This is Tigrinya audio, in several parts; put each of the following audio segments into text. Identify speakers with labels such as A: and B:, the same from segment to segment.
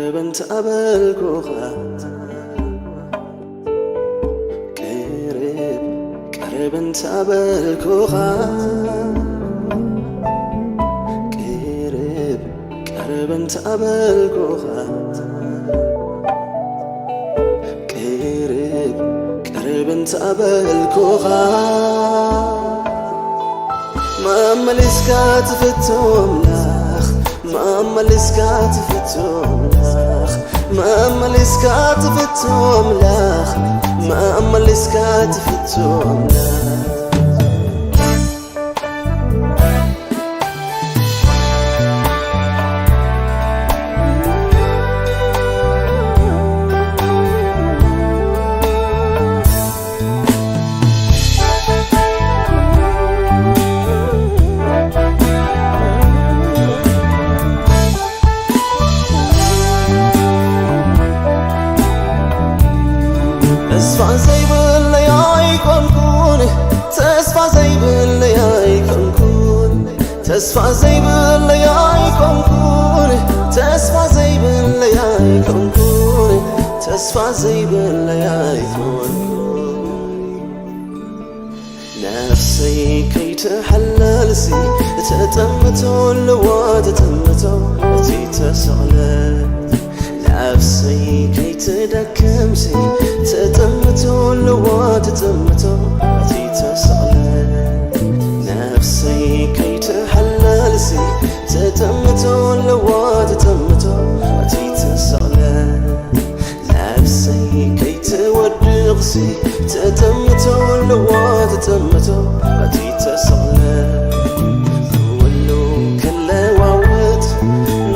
A: قربن تقابلكوخا قربن تقابلكوخا قربن تقابلكوخا قربن تقابلكوخا ما ملسكات فتوم لاخ ما ملسكات فتوم لاخ ما ملسكات فتوم لاخ ما ملسكات فتوم لاخ تسفع زي باللياي كون تسفع زي باللياي كون تسفع زي باللياي كون تسفع زي باللياي كون تسفع زي باللياي كون نفسي كي تحلل سي تتمتو اللوات تتمتو تي تسألت نفسي كي تدكم سي تتمتو اللوات تتمتو أتي تسألت نفسي كي تحلل سي تتمتو اللوات تتمتو أتي تسألت نفسي كي تودق سي تتمتو اللوات تتمتو أتي تسألت كله كله واوت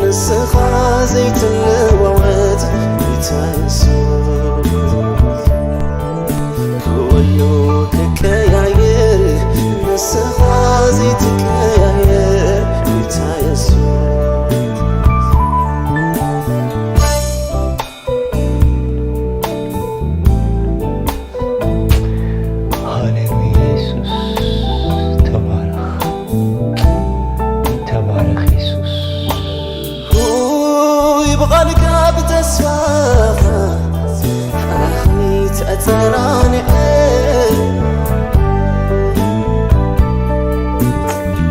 A: نسخة زيت اللواوت بتايسوت كله ككياير نسخة زيت كياير بتايسوت بغالك بتسفاها أخي تأثراني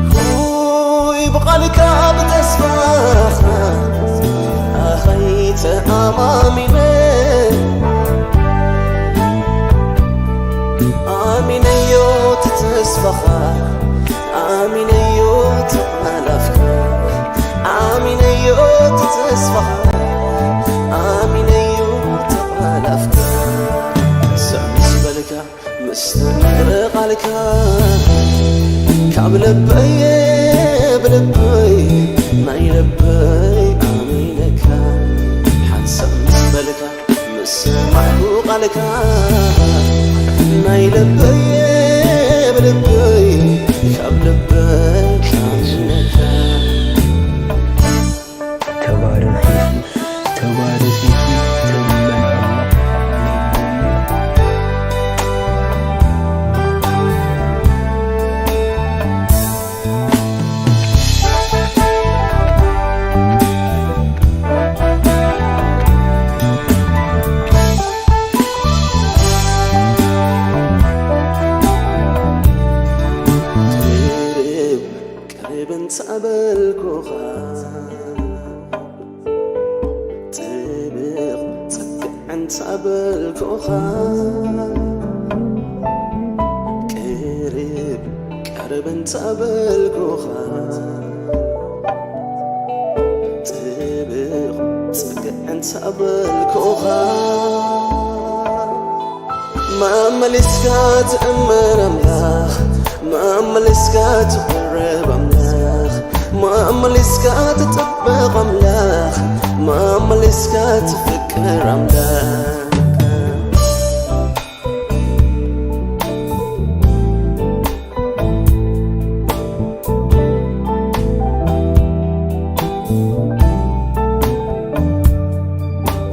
A: خوي بغالك بتسفاها أخي تأمامي آمين أيو تتسفخا آمين أيو تألفكا آمين أيو تتسفخا آمين أيو تألفكا سمس بلكا مستغرق عليك كعب لبي بلبي ما يلبي آمينك حنسمس بلكا مسمعوق عليك ما يلبي بلبي كعب لبي آمينك
B: تبارك
A: قربن تقابلكوخا طبق صدقن تقابلكوخا قربن تقابلكوخا طبق صدقن تقابلكوخا ما ملسكات أمر أملاخ ما ملسكات قرب أملاخ ما ملسكات تطبق أملاخ ما ملسكات فكر أملاخ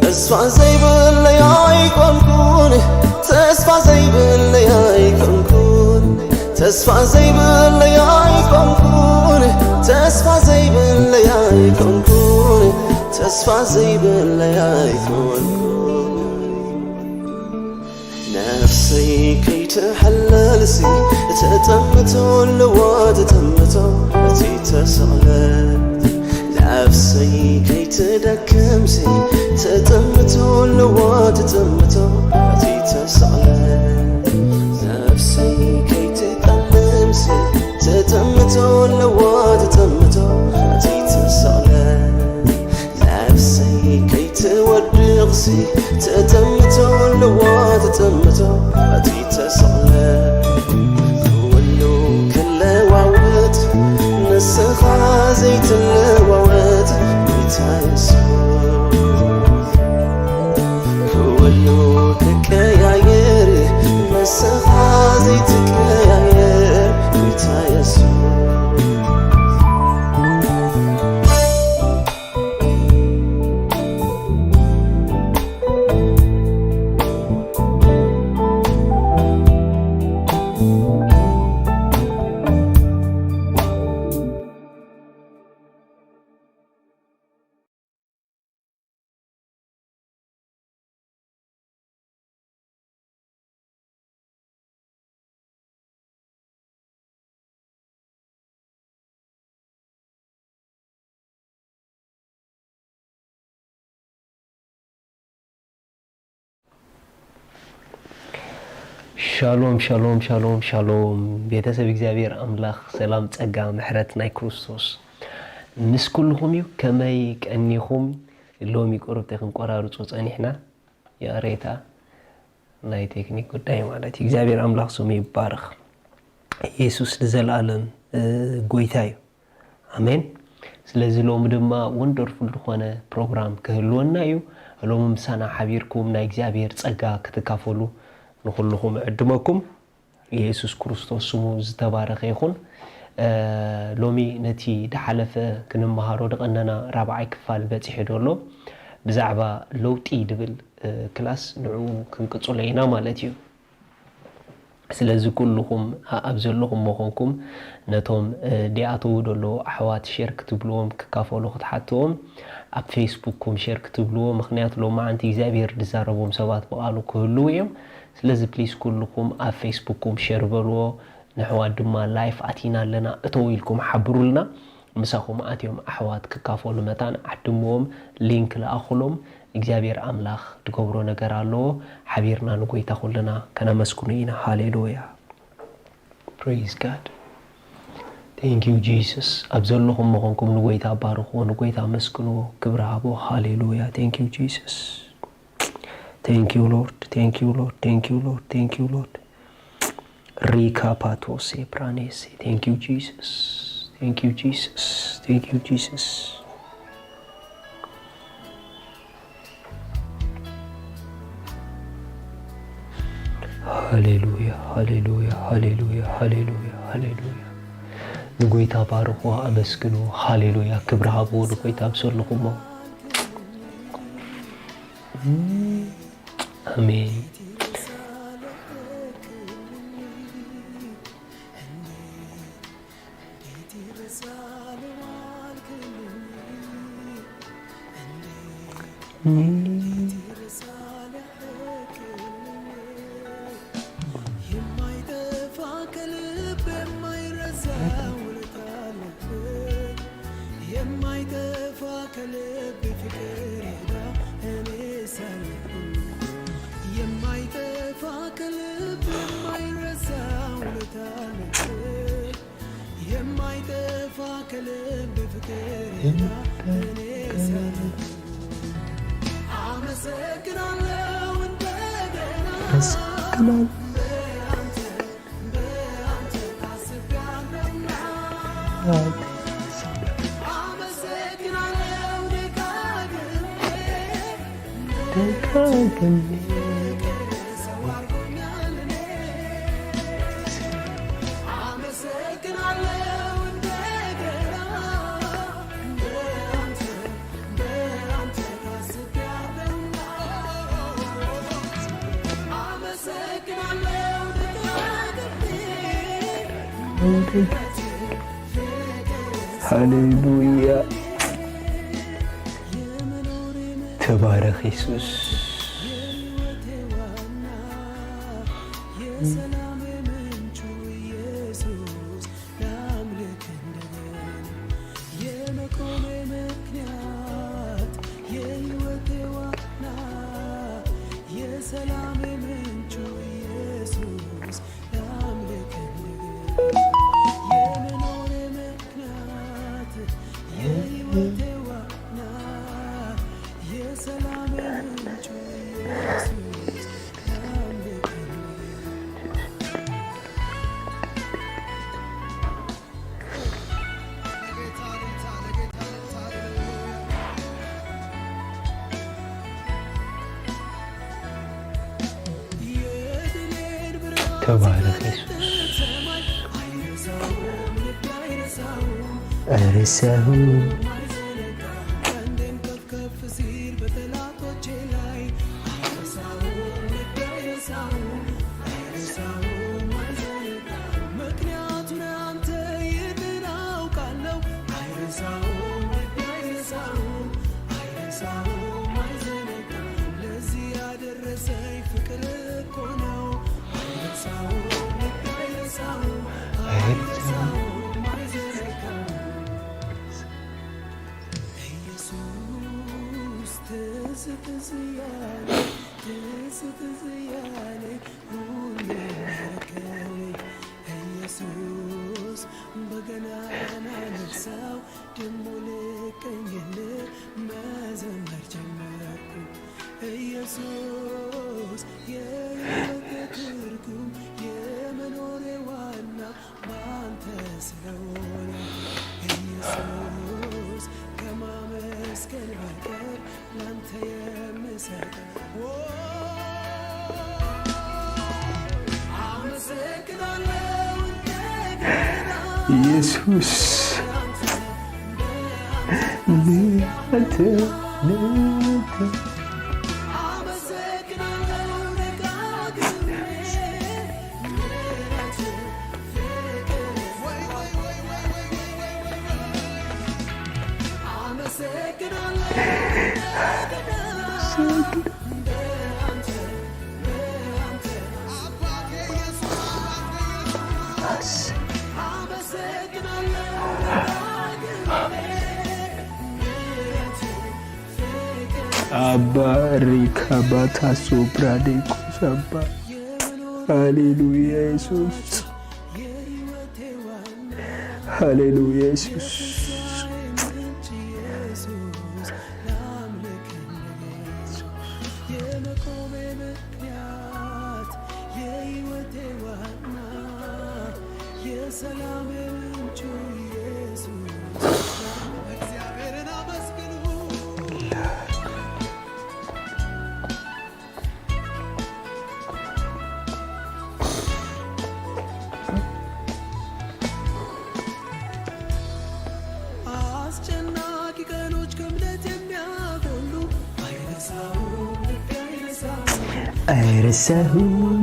A: تسفع زي باللياي كون تسفع زي باللياي كون تسفع زي باللياي كون تسفع زي باللياي كون تسفى زي بالليايتون نفسي كي تحللسي تتمتو اللوات تتمتو أتي تسغلت نفسي كي تدكمسي تتمتو اللوات تتمتو أتي تسغلت نفسي كي تتممسي تتمتو اللوات تتمتو أتي تسغلت نفسي كي تودغسي تتمتو اللوات تتمتو أتي تسغلت كولو كل وعوت نسخة زيت اللواوات بيتايسوت كولو تكاير نسخة زيت كاير بيتايسوت
B: ሻሎም ሻሎም ሻሎም ሻሎም ቤተሰብ እግዚአብሔር አምላኽ ሰላም ጸጋ ምሕረት ናይ ክርስቶስ ምስ ኩልኩም እዩ ከመይ ቀኒኹም ሎሚ ቆርብተክን ቆራርጾ ጸኒሕና ያሬታ ናይ ቴክኒክ ጉዳይ ማለት እግዚአብሔር አምላኽ ስሙ ይባረክ ኢየሱስ ለዘላለም ጎይታ እዩ አሜን ስለዚህ ሎሚ ድማ ወንደርፉል ዝኾነ ፕሮግራም ክህልወና እዩ ሎሚ ምሳና ሓቢርኩም ናይ እግዚአብሔር ጸጋ ክትካፈሉ نخلهم عدمكم يسوع كريستوس سمو زتبارك يكون لومي نتي دحلفه كنمهارو دقننا رابعي كفال بصيح دولو بزعبه لوطي دبل كلاس نعو كنقصلينا مالتيو ስለዚህ ኩልኩም ኣብዘለኩም መኾንኩም ነቶም ዲያቱ ደሎ ኣሕዋት ሼር ክትብልዎም ክካፈሉ ክትሓትዎም ኣብ ፌስቡክኩም ሼር ክትብልዎም ምክንያት ሎ ማዓንቲ እግዚአብሔር ዝዛረቦም ሰባት በቃሉ ክህሉ እዮም ስለዚህ ፕሊዝ ኩልኩም ኣብ ፌስቡክኩም ሼር በልዎ ንሕዋት ድማ ላይፍ ኣቲና ኣለና እተው ኢልኩም ሓብሩልና ምሳኹም ኣትዮም ኣሕዋት ክካፈሉ መታን ዓድምዎም ሊንክ ለኣኽሎም እግዚአብሔር አምላኽ ድገብሮ ነገር አሎ ሓቢርና ንጎይታ ሁሉና ከነመስኩኑ ኢና ሃሌሉያ praise god thank you jesus ኣብዘለኹም መኾንኩም ንጎይታ ባርኹ ንጎይታ መስክኑ ክብር ሃቦ ሃሌሉያ thank you jesus thank you lord thank you lord thank you lord thank you lord rika patose pranese thank you jesus thank you jesus thank you jesus ሃሌሉያ ሃሌሉያ ሃሌሉያ ሃሌሉያ ሃሌሉያ ንጎይታ ባርኹ አመስግኑ ሃሌሉያ ክብር ሃቦ ንጎይታ ብሰልኹሞ አሜን Hallelujah. ተባረክ ኢየሱስ ተባረክ ኢየሱስ አይረሳሁም ኢየሱስ አባሪካ ባታሶ ብራዴኮ ሰባ ሃሌሉያ ኢየሱስ ሃሌሉያ ኢየሱስ አይረሳሁም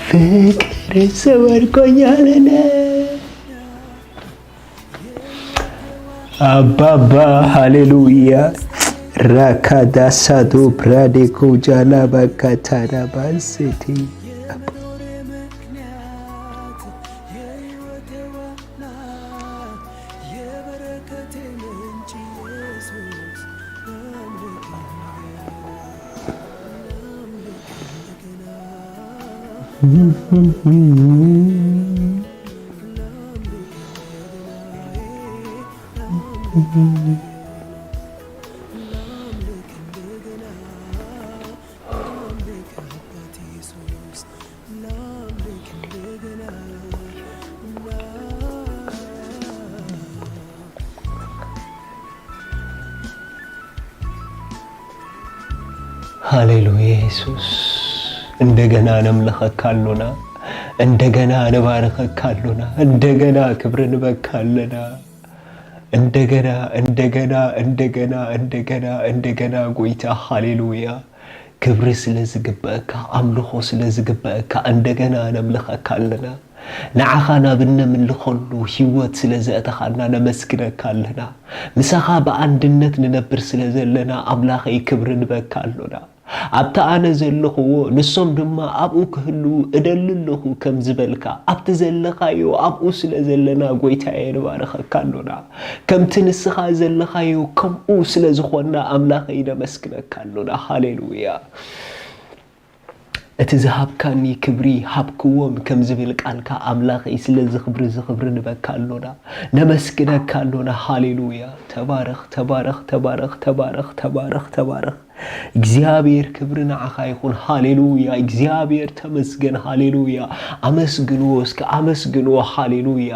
B: ፍቅር ሰወርቆኛልና አባባ ሃሌሉያ ራካዳሳዶ ፕራዴኮ ጃላ ባካታና ባንሴቲ ሃሌሉያ ኢየሱስ እንደገና ነምልኸካሉና እንደገና ነባርከካሉና እንደገና ክብርን በካለና እንደገና እንደገና እንደገና እንደገና እንደገና ጎይታ ሃሌሉያ ክብር ስለዝግበካ አምልኾ ስለዝግበካ እንደገና ነምልኸካለና ንዓኻና ብነምልኸሉ ህይወት ስለዘእተኻና ነመስግነካለና ምሳኻ በአንድነት ንነብር ስለዘለና አምላኸይ ክብር ንበካሉና ኣብታ ኣነ ዘለኽዎ ንሶም ድማ ኣብኡ ክህሉ እደልለኹ ከም ዝበልካ ኣብቲ ዘለኻዮ ኣብኡ ስለ ዘለና ጎይታዬ ንባረኸካሉና ከምቲ ንስኻ ዘለኻዮ ከምኡ ስለ ዝኾና ኣምላኸይ ነመስግነካሉና ሃሌሉያ እቲ ዝሃብካኒ ክብሪ ሃብክዎም ከም ዝብል ቃልካ ኣምላኸይ ስለዚ ክብሪ ንበካሉና ነመስግነካሉና ሃሌሉያ ተባረኽ ተባረኽ ተባረኽ ተባረኽ ተባረኽ ተባረኽ እግዚአብሔር ክብርና አኻይኹን ሃሌሉያ እግዚአብሔር ተመስገን ሃሌሉያ አመስግንዎ እስከ አመስግንዎ ሃሌሉያ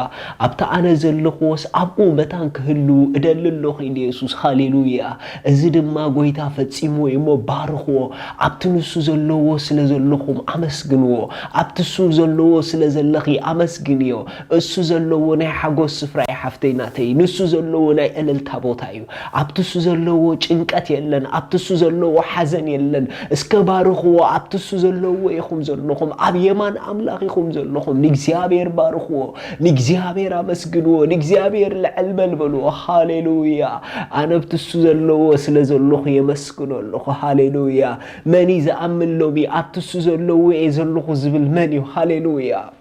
B: ኣብታ ኣነ ዘለኽዎስ ኣብኡ መታን ክህሉ እደልለኹ ኢየሱስ ሃሌሉያ እዚ ድማ ጎይታ ፈጺሞ እሞ ባርኽዎ ኣብቲ ንሱ ዘለዎ ስለ ዘለኹም አመስግንዎ ኣብቲ ንሱ ዘለዎ ስለ ዘለኺ አመስግንዮ እሱ ዘለዎ ናይ ሓጎስ ስፍራ ሓፍተይናተይ ንሱ ዘለዎ ናይ እልልታ ቦታ እዩ ኣብቲ ንሱ ዘለዎ ጭንቀት የለን ኣብቲ ንሱ ዘለዎ حزن يلن اسكبارخو عبتسو زلو يخم زلوخم عب يمان أملاخ يخم زلوخم نجزيابير بارخو نجزيابير أمسجنو نجزيابير العلم البلو هاليلويا أنا بتسو زلو سلزلوخ يمسكنو اللوخ هاليلويا مني زأمن لومي عبتسو زلو يزلوخ زبل مني هاليلويا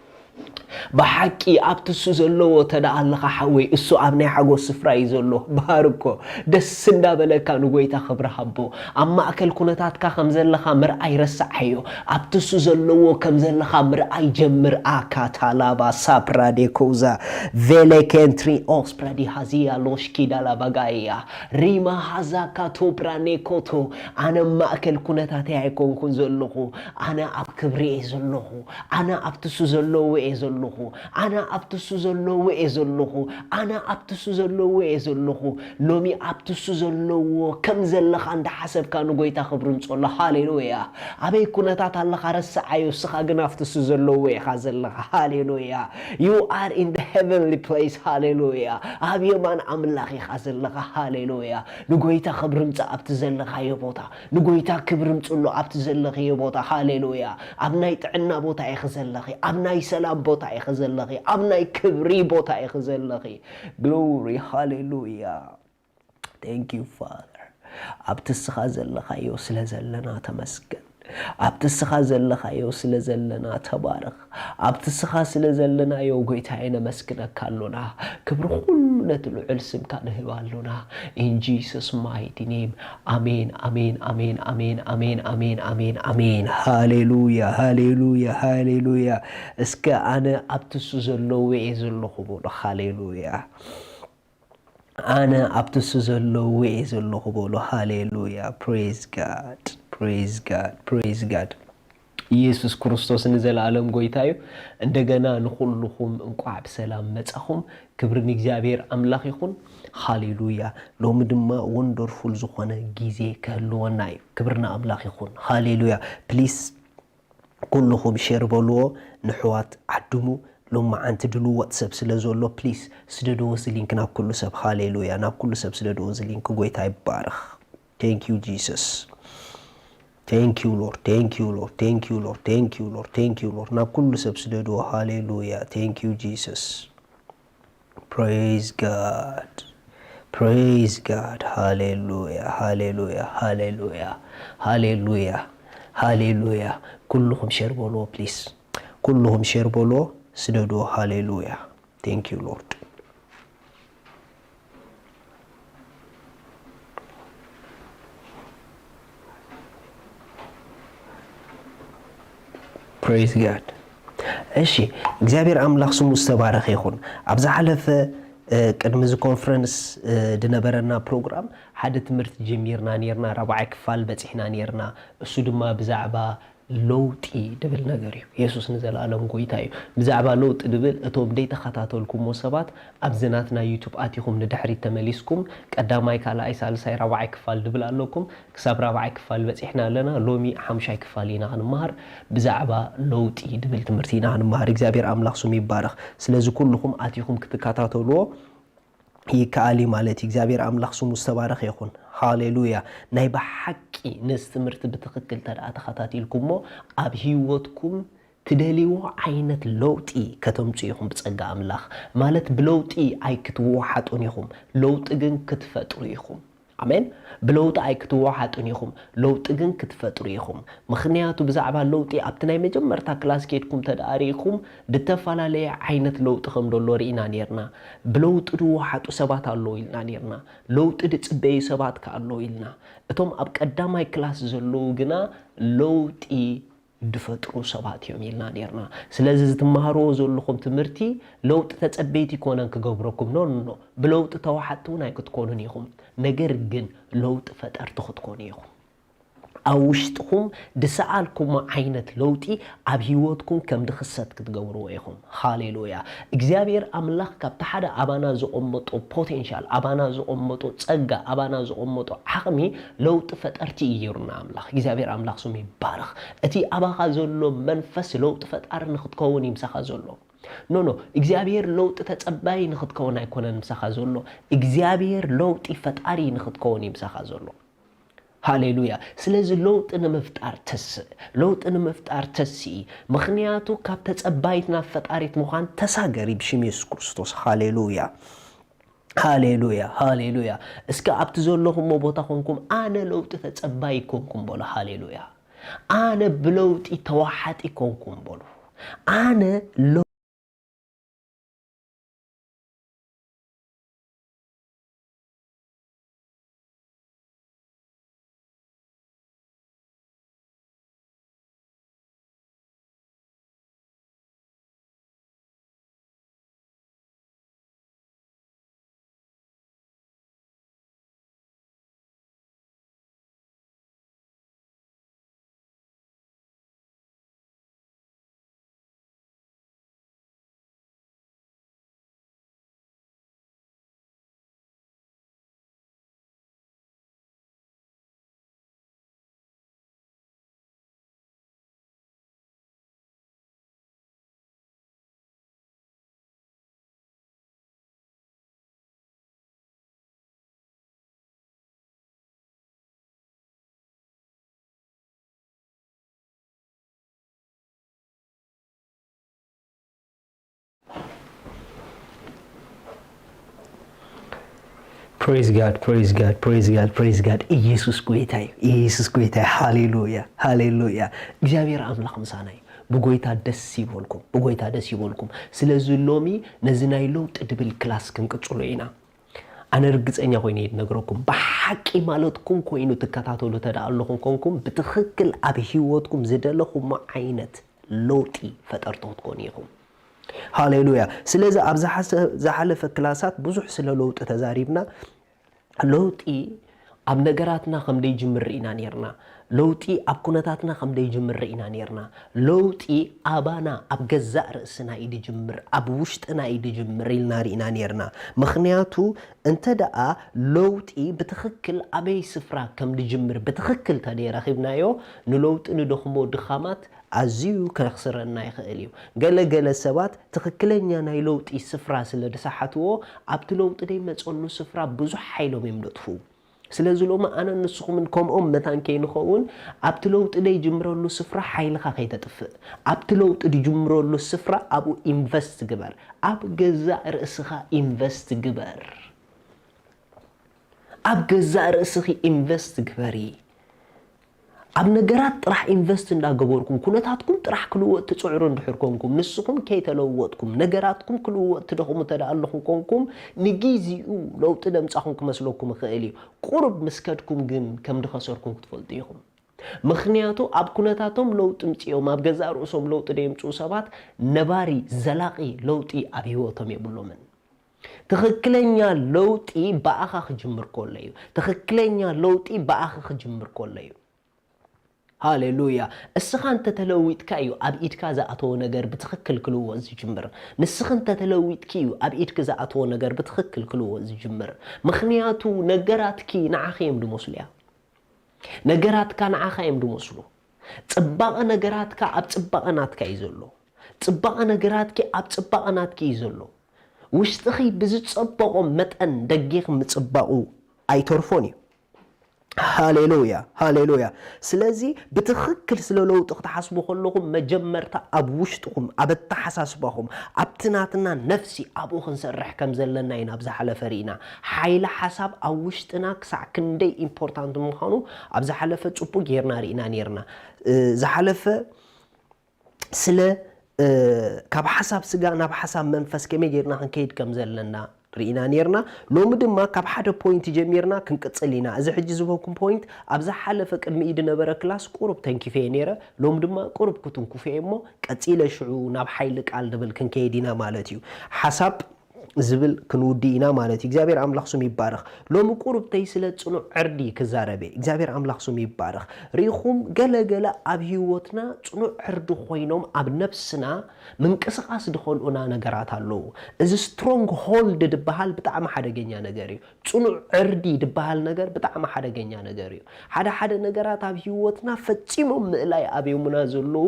B: بحكي أبتسو زلو تدا الله حوي السو أبني حقو سفراي زلو باركو دسندا بلكا نقويتا خبر حبو أما أكل كونتات كا خمزل لخا مرأي رسعيو أبتسو زلو كمزل لخا مرأي جمر آكا تالابا سابرا دي كوزا فيليكنتري أوسبرا دي هزيا لوشكي دالا بغايا ريما هزاكا توبرا نيكوتو أنا ما أكل كونتات يعيكون كون زلوخو أنا أب كبري زلوخو أنا أبتسو زلو زلوخو أنا أبتسو زلو زلوخو أنا أبتسو زلو زلوخو لومي أبتسو زلو كم زلخ عند حسب كانوا قويتا خبرون صلى هاليلويا أبي كنتات الله خرس عيو سخاقنا أبتسو زلو خازلخ هاليلويا you are in the heavenly place هاليلويا أبي من أملاخي خازلخ هاليلويا نقويتا خبرون أبتزلخ يبوتا نقويتا كبرون صلو أبتزلخ يبوتا هاليلويا أبناي تعنا بوتا يخزلخي أبناي سلام بوتا ይኸዘለኺ ኣብ ናይ ክብሪ ቦታ ይኸዘለኺ glory hallelujah thank you father ኣብትስኻ ዘለኻዮ ስለ ዘለና ተመስገን ኣብትስኻ ዘለኻዮ ስለ ዘለና ተባረኽ ኣብትስኻ ስለ ዘለናዮ ጎይታዬ ነመስግነካ ኣሎና ክብሪ ሁሉ ለትልዑል ስምካ ንህብ ኣሎና in Jesus mighty name amen amen amen amen amen amen amen amen hallelujah hallelujah hallelujah እስከ ኣነ ኣብትሱ ዘለዎ እየ ዘለኹ በሎ hallelujah أنا أبتسو زلو ويزلو بولو هاليلويا praise God praise God praise God ኢየሱስ ክርስቶስ ንዘላለም ጎይታዩ እንደገና ንኹልኹም እንቋዕ በሰላም መጻኹም ክብርን እግዚአብሔር አምላኽ ይኹን ሃሌሉያ ሎሚ ድማ ወንደርፉል ዝኾነ ጊዜ ከህልወና እዩ ክብርና አምላኽ ይኹን ሃሌሉያ ፕሊዝ ኩልኹም ሼር በልዎ ንሕዋት ዓድሙ لما أنت دلو واتساب سلازولو بليز سددو زلينك ناب كل سب هاليلويا ناب كل سب سددو زلينك قويتاي بارخ thank you Jesus thank you Lord thank you Lord thank you Lord thank you Lord thank you Lord ناب كل سب سددو هاليلويا thank you Jesus praise God hallelujah hallelujah hallelujah hallelujah hallelujah كلهم شير بولو بليز كلهم شير بولو سددو hallelujah thank you Lord praise God እሺ እግዚአብሔር አምላክ ስሙ ተባረከ ይሁን አብዛ ሐለፈ ቅድም ዚ ኮንፈረንስ ድነበረና ፕሮግራም ሓደ ትምህርት ጀሚርና ነርና ረባዕ ክፋል በጽሕና ነርና እሱ ድማ ብዛዕባ ለውጢ ድብል ነገር እዩ ኢየሱስ ንዘላለም ጎይታ እዩ ብዛዕባ ለውጢ ድብል እቶም ደይ ተኸታተልኩም ሰባት ኣብዝናትና ዩቲዩብ ኣቲኹም ንድሕሪት ተመሊስኩም ቀዳማይ ካልኣይ ሳልሳይ ረባዕ ክፋል ድብል ኣለኩም ክሳብ ረባዕ ክፋል በጽሕና ኣለና ሎሚ ሓምሻይ ክፋል ኢና ክንመሃር ብዛዕባ ለውጢ ድብል ትምህርቲ ኢና ክንመሃር እግዚአብሔር አምላክ ስሙ ይባረክ ስለዚ ኩልኩም ኣቲኹም ክትከታተልዎ ይካሊ ማለት እግዚአብሔር አምላክ ስሙ ተባረከ ይሁን ሃሌሉያ ናይ በሐቂ ንስትምርት በትክክል ተኸታተልኩሞ ኣብ ህይወትኩም ትደሊዎ ዓይነት ለውጢ ከተምጹ ይኹም በጸጋ አምላክ ማለት ብለውጢ ኣይክትወሓጡን ይኹም ለውጢ ግን ክትፈጥሩ ይኹም አሜን ብለውጥ ኣይክትወሓጡን ይኹም ለውጥ ግን ክትፈጥሩ ይኹም ምኽንያቱ ብዛዕባ ለውጥ ኣብትናይ መጀመርታ ክላስ ከድኩም ተዳሪኹም ድተፈላለየ ዓይነት ለውጥ ከም ደሎ ሪኢና ነርና ብለውጥ ድወሓጡ ሰባት ኣለዉ ኢልና ነርና ለውጥ ድጽበዩ ሰባት ከኣለዉ ኢልና እቶም ኣብ ቀዳማይ ክላስ ዘለዉ ግና ለውጢ ድፈጥሩ ሰባት እዮም ኢልና ነርና ስለዚ ዝትመሃሮ ዘለኹም ትምህርቲ ለውጥ ተጸበይቲ ኮነን ክገብረኩም ኖ ብለውጥ ተወሓጡን ኣይክትኮኑን ይኹም ነገር ግን ለውጥ ፈጠርቱ ክትኮኑ ይኹም ኣውሽጥኩም ድሰኣልኩም ዓይነት ለውጢ ኣብ ህይወትኩም ከም ድኽሰት ክትገብርዎ ይኹም ሃሌሉያ እግዚአብሔር አምላክ ካብቲ ሓደ ኣባና ዝቆመጦ ፖቴንሻል ኣባና ዝቆመጦ ጸጋ ኣባና ዝቆመጦ ዓቕሚ ለውጥ ፈጠርቲ ይሩና አምላክ እግዚአብሔር አምላክ ስሙ ይባረክ እቲ ኣባኻ ዘሎ መንፈስ ለውጥ ፈጣሪ ንኽትከውን ይምሳኻ ዘሎ ኖ እግዚአብሔር ለውጥ ተጸባይ ንኽትከውን ኣይኮነን ምሳኻ ዘሎ እግዚአብሔር ለውጥ ፈጣሪ ንኽትከውን ይምሳኻ ዘሎ ሃሌሉያ ስለዚ ለውጥ ንምፍጣር ተሲ ምኽንያቱ ካብ ተጸባይትና ፈጣሪት ምዃን ተሳገሪ ብሽም ኢየሱስ ክርስቶስ ሃሌሉያ ሃሌሉያ ሃሌሉያ እስከ ኣብቲ ዘለኹም ቦታ ኮንኩም ኣነ ለውጥ ተጸባይ ኮንኩም በሎ ሃሌሉያ ኣነ ብለውጢ ተዋሓጢ ኮንኩም በሎ ኣነ praise God ኢየሱስ ጌታዬ ሃሌሉያ እግዚአብሔር አምላኽ ምሳና ብጎይታ ደስ ይበልኩም ስለዚህ ሎሚ ነዝናይ ለውጥ ድብል ክላስ ክንቅጽሉ ኢና አነ ርግጸኛ ኮይነ ይነግረኩም በሐቂ ማለትኩም ኮይኑ ተከታተሉ ተዳአለኩም ኮንኩም በትክክል አብ ህይወትኩም ዝደለኩም አይነት ለውጥ ፈጠርቶት ኮንይኩም ሃሌሉያ ስለዚህ አብዛሐ ዘሐለፈ ክላሳት ብዙሕ ስለ ለውጥ ተዛሪብና ለውጥ አብ ነገራትና ከምደይ ጅምር ኢና ነርና ለውጥ አብ ኩነታትና ከምደይ ጅምር ኢና ነርና ለውጥ አባና አብ ገዛእ ርእስና ኢድ ጅምር አብ ውሽጥና ኢድ ጅምር ኢልና ሪና ነርና ምክንያቱ እንተደአ ለውጥ በትክክል አበይ ስፍራ ከም ጅምር በትክክል ተደረኺብናዮ ንለውጥ ንደኽሞ ድኻማት አዚዩ ከኽስረና ይኽእል እዩ ገለገለ ሰባት ትክክለኛ ናይ ለውጥ ስፍራ ስለ ደሳሓትዎ ኣብቲ ለውጥ ደይ መጸሉ ስፍራ ብዙሕ ሓይሎም ይምለጥፉ ስለዚህ ሎማ አነ ንስኹም ከምኦም መታን ከይንኸውን ኣብቲ ለውጥ ደይ ጅምረሉ ስፍራ ሓይልኻ ከይተጥፍእ ኣብቲ ለውጥ ጅምረሉ ስፍራ ኣብኡ ኢንቨስት ግበር ኣብ ገዛእ ርእስኻ ኢንቨስት ግበር ኣብ ገዛእ ርእስኺ ኢንቨስት ግበሪ ኣብ ነገራት ጥራሕ ኢንቨስት እንዳገበርኩም ኩነታትኩም ጥራሕ ክልወጥ ትጽዕሩ እንድሕርኮንኩም ንስኹም ከይተለወጥኩም ነገራትኩም ክልወጥ ትደኹሙ ተዳአለኹም ኮንኩም ንጊዜኡ ለውጥ ደምጻኹም ክመስለኩም ይኽእል እዩ ቁርብ መስከድኩም ግን ከም ድኸሰርኩም ክትፈልጡ ኢኹም ምክንያቱ ኣብ ኩነታቶም ለውጥ ምጽኦም ኣብ ገዛእ ርእሶም ለውጥ ደምጽኡ ሰባት ነባሪ ዘላቂ ለውጥ ኣብ ህይወቶም የብሎምን ትክክለኛ ለውጥ በአኻ ክጅምር ኮሎ እዩ ትክክለኛ ለውጥ በአኻ ክጅምር ኮሎ እዩ ሃሌሉያ እስኻን ተተለዊጥካ እዩ ኣብ ኢድካ ዝኣተወ ነገር በትክክል ክልወጥ ዝጅምር ንስኽን ተተለዊጥኪ እዩ ኣብ ኢድካ ዝኣተወ ነገር በትክክል ክልወጥ ዝጅምር ምክንያቱ ነገራትኪ ንዓኺም ድመስሉያ ነገራትካ ንዓኺም ድመስሉ ጽባቐ ነገራትካ ኣብ ጽባቐናትካ እዩ ዘሎ ጽባቐ ነገራትኪ ኣብ ጽባቐናትኪ እዩ ዘሎ ውሽጥኺ ብዝጸበቆ መጠን ደጊኽ ምጽባቑ ኣይተርፎን እዩ ሃሌሉያ ስለዚህ በትክክል ስለ ለውጥ ተሐስቡ ከለኩም መጀመርታ ኣብ ውሽጥኩም ኣብ ተሐሳስባኩም ኣብትናትና ነፍሲ ኣብኡ ክንሰርሕ ከም ዘለና ኢና ኣብ ዝሓለፈ ሪና ሓይለ ሓሳብ ኣብ ውሽጥና ክሳዕ ክንደይ ኢምፖርታንት ምዃኑ ኣብ ዝሓለፈ ጽቡቅ ጌርና ሪና ነርና ዝሓለፈ ስለ ካብ ሓሳብ ስጋ ናብ ሓሳብ መንፈስ ከመይ ጌርና ክንከይድ ከም ዘለና ሪና ነርና ሎሚ ድማ ካብ ሓደ ፖይንት ጀሚርና ክንቅጽል ኢና እዚ ሕጂ ዝቦኩም ፖይንት ኣብዛ ሓለፈ ቅድሚ ኢድ ነበረ ክላስ ቁርብ ተንኪፈ ነረ ሎሚ ድማ ቁርብ ክትንኩፈ እሞ ቀጺለ ሽዑ ናብ ሓይሊ ቃል ድብል ክንከይድ ኢና ማለት እዩ ሓሳብ ዝብል ክንውዲ ኢና ማለት እዩ እግዚአብሔር አምላኽ ስሙ ይባረኽ ሎሚ ቁርብ ተይ ስለ ጽኑዕ ዕርዲ ክዛረበ እግዚአብሔር አምላኽ ስሙ ይባረኽ ሪኹም ገለገለ ኣብ ህይወትና ጽኑዕ ዕርዲ ኮይኖም ኣብ ነፍስና ምንቅስቃስ ድኾልኡና ነገራት ኣለዉ እዚ ስትሮንግ ሆልድ ድበሃል ብጣዕሚ ሓደገኛ ነገር እዩ ጽኑዕ ዕርዲ ድበሃል ነገር ብጣዕሚ ሓደገኛ ነገር እዩ ሓደ ነገራት ኣብ ህይወትና ፈጺሞም ምእላይ ኣብየሙና ዘለዉ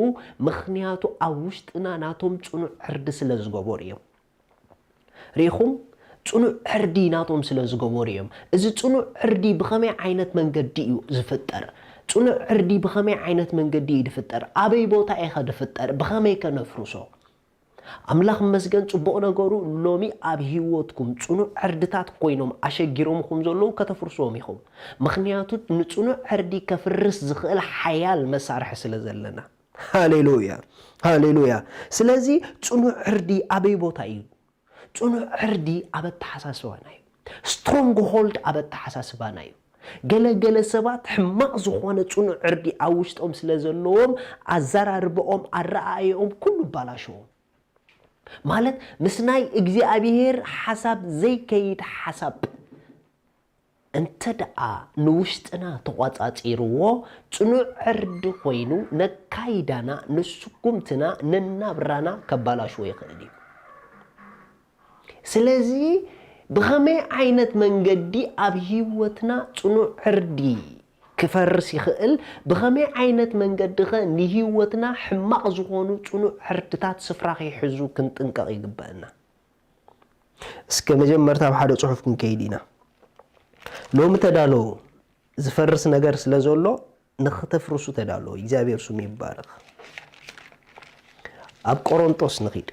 B: ምኽንያቱ ኣብ ውሽጥና ናቶም ጽኑዕ ዕርዲ ስለ ዝገበሩ እዮም ሪኹም ጽኑዕ ዕርዲ ናቶም ስለ ዝገበሩ እዮም እዚ ጽኑዕ ዕርዲ ብኸመይ ዓይነት መንገዲ እዩ ዝፍጠር ጽኑዕ ዕርዲ ብኸመይ ዓይነት መንገዲ እዩ ዝፍጠር ኣበይ ቦታ ኢኻ ዝፍጠር ብኸመይ ከነፍርሶ ኣምላኽ መስገን ጽቡቕ ነገሩ ሎሚ ኣብ ህይወትኩም ጽኑዕ ዕርድታት ኮይኖም ኣሸጊሮምኩም ዘለዉ ከተፍርሶም ኢኹም ምኽንያቱ ንጽኑዕ ዕርዲ ከፍርስ ዝኽእል ሓያል መሳርሒ ስለ ዘለና ሃሌሉያ ስለዚ ጽኑዕ ዕርዲ ኣበይ ቦታ እዩ ጽኑዕ ዕርዲ ኣብ ተሓሳስባና እዩ ስትሮንግ ሆልድ ኣብ ተሓሳስባና እዩ ገለገለ ሰባት ሕማቕ ዝኾነ ጽኑዕ ዕርዲ ኣብ ውሽጦም ስለ ዘለዎም ኣዘራርቦኦም ኣረኣዮኦም ኩሉ ባላሽዎም ማለት ምስ ናይ እግዚአብሔር ሓሳብ ዘይከይድ ሓሳብ እንተደኣ ንውሽጥና ተቋጻጺርዎ ጽኑዕ ዕርዲ ኮይኑ ነካይዳና ንስኩምትና ነናብራና ከባላሽዎ ይኽእል እዩ ስለዚ ብኸመይ ዓይነት መንገዲ ኣብ ህይወትና ጽኑዕ ዕርዲ ክፈርስ ይኽእል ብኸመይ ዓይነት መንገዲ ኸ ንህይወትና ሕማቕ ዝኾኑ ጽኑዕ ዕርድታት ስፍራ ከይሕዙ ክንጥንቀቕ ይግበአና እስከ መጀመርታ ኣብ ሓደ ጽሑፍ ክንከይድ ኢና ሎሚ ተዳለዉ ዝፈርስ ነገር ስለ ዘሎ ንኽተፍርሱ ተዳለዉ እግዚአብሔር ስሙ ይባረኽ ኣብ ቆሮንጦስ ንኺድ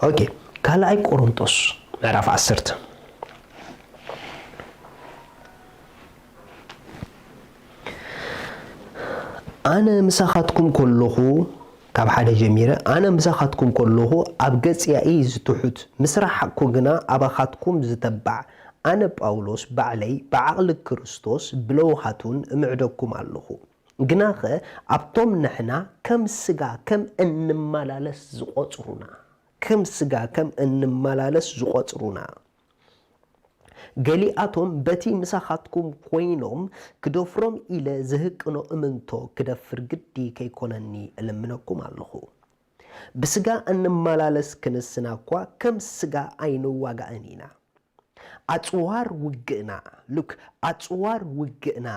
B: اوكي ካልኣይ ቆሮንቶስ ምዕራፍ 10 ኣነ ምሳኻትኩም ከለኹ ካብ ሓደ ጀሚረ ኣነ ምሳኻትኩም ከለኹ ኣብ ገጽያኢ ዝትሑት ምስራሕኩ ግና ኣባኻትኩም ዝተባዕ ኣነ ጳውሎስ ባዕለይ ብዓቕሊ ክርስቶስ ብለውሃቱን እምዕደኩም ኣለኹ ግናኸ ኣብቶም ንሕና ከም ስጋ ከም እንመላለስ ዝቆጽሩና ገሊኣቶም በቲ ምሳኻትኩም ኮይኖም ክደፍሮም ኢለ ዝህቅኖ እምንቶ ክደፍር ግዲ ከይኮነኒ እልምነኩም ኣለኹ ብስጋ እንመላለስ ክንስና እኳ ከም ስጋ ኣይንዋጋእን ኢና ኣጽዋር ውግእና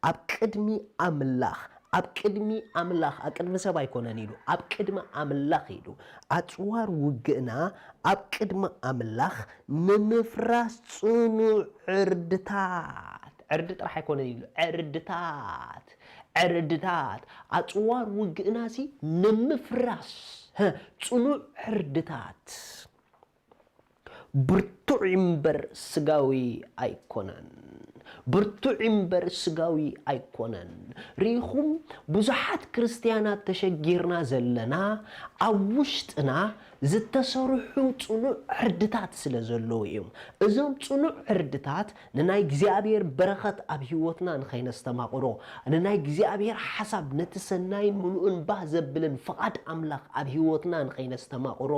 B: ኣብ ቅድሚ ኣምላኽ ኣብ ቅድሚ ሰብ ኣይኮነን ኢሉ ኣብ ቅድሚ ኣምላኽ ኢሉ ኣጽዋር ውግእና ኣብ ቅድሚ ኣምላኽ ንምፍራስ ጽኑዕ ዕርድታት ጥራሕ ኣይኮነን ኢሉ ዕርድታት ኣጽዋር ውግእና ሲ ንምፍራስ ጽኑዕ ዕርድታት ብርቱዕ እምበር ስጋዊ ኣይኮነን ሪኹም ብዙሓት ክርስቲያናት ተሸጊርና ዘለና ኣብ ውሽጥና ዝተሰርሑ ጽኑዕ ዕርድታት ስለ ዘለዉ እዮም እዞም ጽኑዕ ዕርድታት ንናይ እግዚአብሔር በረኸት ኣብ ህይወትና ንኸይነስተማቕሮ ንናይ እግዚአብሔር ሓሳብ ነቲ ሰናይን ምሉእን ባህ ዘብልን ፍቓድ ኣምላኽ ኣብ ህይወትና ንኸይነስተማቕሮ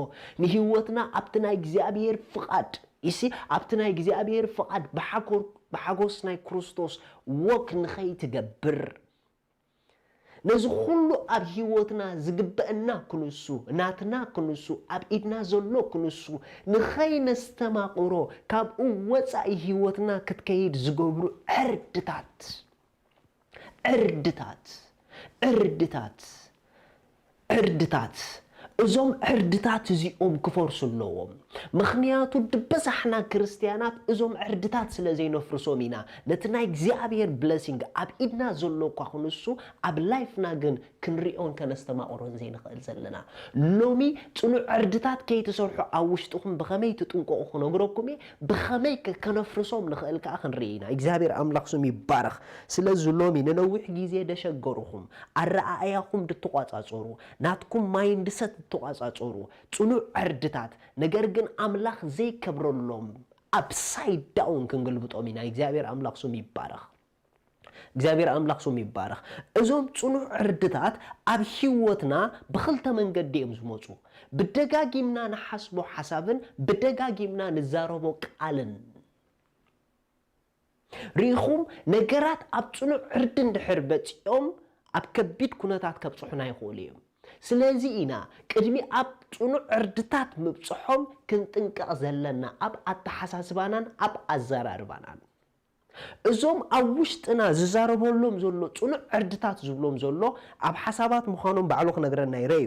B: ንህይወትና ኣብቲ ናይ እግዚአብሔር ፍቓድ ይሲ ኣብቲ ናይ እግዚአብሔር ፍቓድ ብሓጎስ ናይ ክርስቶስ ወክ ንኸይትገብር ነዚ ኩሉ ኣብ ህይወትና ዝግበአና ክንሱ ናትና ክንሱ ኣብ ኢድና ዘሎ ክንሱ ንኸይነስተማቕሮ ካብኡ ወፃኢ ህይወትና ክትከይድ ዝገብሩ ዕርድታት እዞም ዕርድታት እዚኦም ክፈርሱ ኣለዎም ምኽንያቱ ድበዛሕና ክርስቲያናት እዞም ዕርድታት ስለ ዘይነፍርሶም ኢና ነቲ ናይ እግዚአብሔር ብለሲንግ ኣብ ኢድና ዘሎ እኳ ክንሱ ኣብ ላይፍና ግን ክንሪኦን ከነስተማቕሮን ዘይንኽእል ዘለና ሎሚ ጽኑዕ ዕርድታት ከይትሰርሑ ኣብ ውሽጥኹም ብኸመይ ትጥንቀቑ ክነግረኩም እየ ብኸመይ ከነፍርሶም ንኽእል ከዓ ክንርኢ ኢና እግዚአብሔር ኣምላኽ ስሙ ይባረኽ ስለዚ ሎሚ ንነዊሕ ግዜ ደሸገርኹም ኣረኣእያኹም ድትቋጻጸሩ ናትኩም ማይንድሰት ተቋጻጸሩ ጽኑዕ ዕርድታት ነገር ግን ኣምላኽ ዘይከብረሎም ኣፕሳይድ ዳውን ክንገልብጦም ኢና እግዚአብሔር ኣምላኽ ስሙ ይባረኽ እዞም ጽኑዕ ዕርድታት ኣብ ህይወትና ብኽልተ መንገዲ እዮም ዝመጹ ብደጋጊምና ንሓስቦ ሓሳብን ብደጋጊምና ንዛረቦ ቃልን ሪኹም ነገራት ኣብ ጽኑዕ ዕርዲ እንድሕር በፂኦም ኣብ ከቢድ ኩነታት ከብጽሑና ይኽእሉ እዮም ስለዚ ኢና ቅድሚ ኣብ ጽኑዕ ዕርድታት ምብጽሖም ክንጥንቀቕ ዘለና ኣብ ኣተሓሳስባናን ኣብ ኣዘራርባናን እዞም ኣብ ውሽጥና ዝዛረበሎም ዘሎ ጽኑዕ ዕርድታት ዝብሎም ዘሎ ኣብ ሓሳባት ምዃኖም ባዕሉ ክነግረና ይረዩ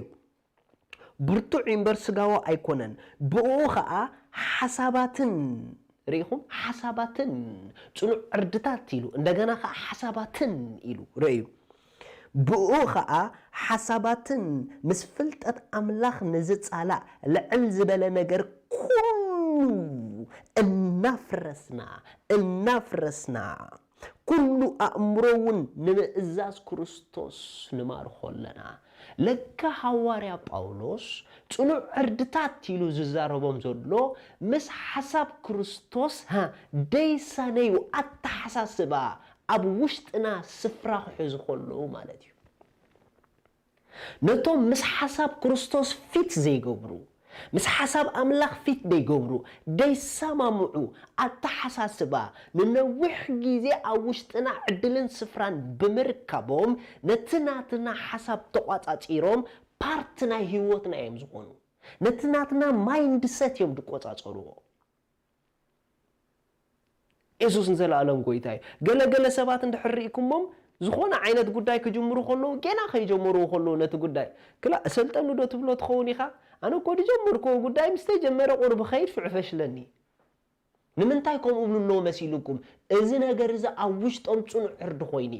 B: ብርቱዕ እምበር ስጋዊ ኣይኮነን ብኡ ከዓ ሓሳባትን ሪኹም ሓሳባትን ጽኑዕ ዕርድታት ኢሉ እንደገና ከዓ ሓሳባትን ኢሉ ረዩ ብኡ ከዓ ሓሳባትን ምስ ፍልጠት ኣምላኽ ንዝጻላእ ልዕል ዝበለ ነገር ኩሉ እናፍረስና ኩሉ ኣእምሮውን ንምእዛዝ ክርስቶስ ንማርኾ ኣለና ለካ ሐዋርያ ጳውሎስ ጽኑዕ ዕርድታት ኢሉ ዝዛረቦም ዘሎ ምስ ሓሳብ ክርስቶስ ደይሳነዩ ኣተሓሳስባ ኣብ ውሽጥና ስፍራ ክሕዙ ከለዉ ማለት እዩ ነቶም ምስ ሓሳብ ክርስቶስ ፊት ዘይገብሩ ምስ ሓሳብ ኣምላኽ ፊት ዘይገብሩ ደይሰማምዑ ኣተሓሳስባ ንነዊሕ ግዜ ኣብ ውሽጥና ዕድልን ስፍራን ብምርካቦም ነቲ ናትና ሓሳብ ተቋጻጺሮም ፓርት ናይ ህይወትና እዮም ዝኾኑ ነቲ ናትና ማይንድሰት እዮም ዝቆጻጸርዎ ኢየሱስ ንዘለዓለም ጎይታ እዩ ገለገለ ሰባት እንድሕሪኢኩሞም ዝኾነ ዓይነት ጉዳይ ክጅምሩ ከለዉ ገና ከይጀመሩ ከለዉ ነቲ ጉዳይ ክላ ሰልጠኑ ዶ ትብሎ ትኸውን ኢኻ ኣነ እኮ ድጀመርኮ ጉዳይ ምስ ተጀመረ ቁርቢ ኸይድ ፍዕፈሽለኒ ንምንታይ ከምኡ ብልዎ መሲልኩም እዚ ነገር እዚ ኣብ ውሽጦም ጽኑዕ ዕርዲ ኮይኑ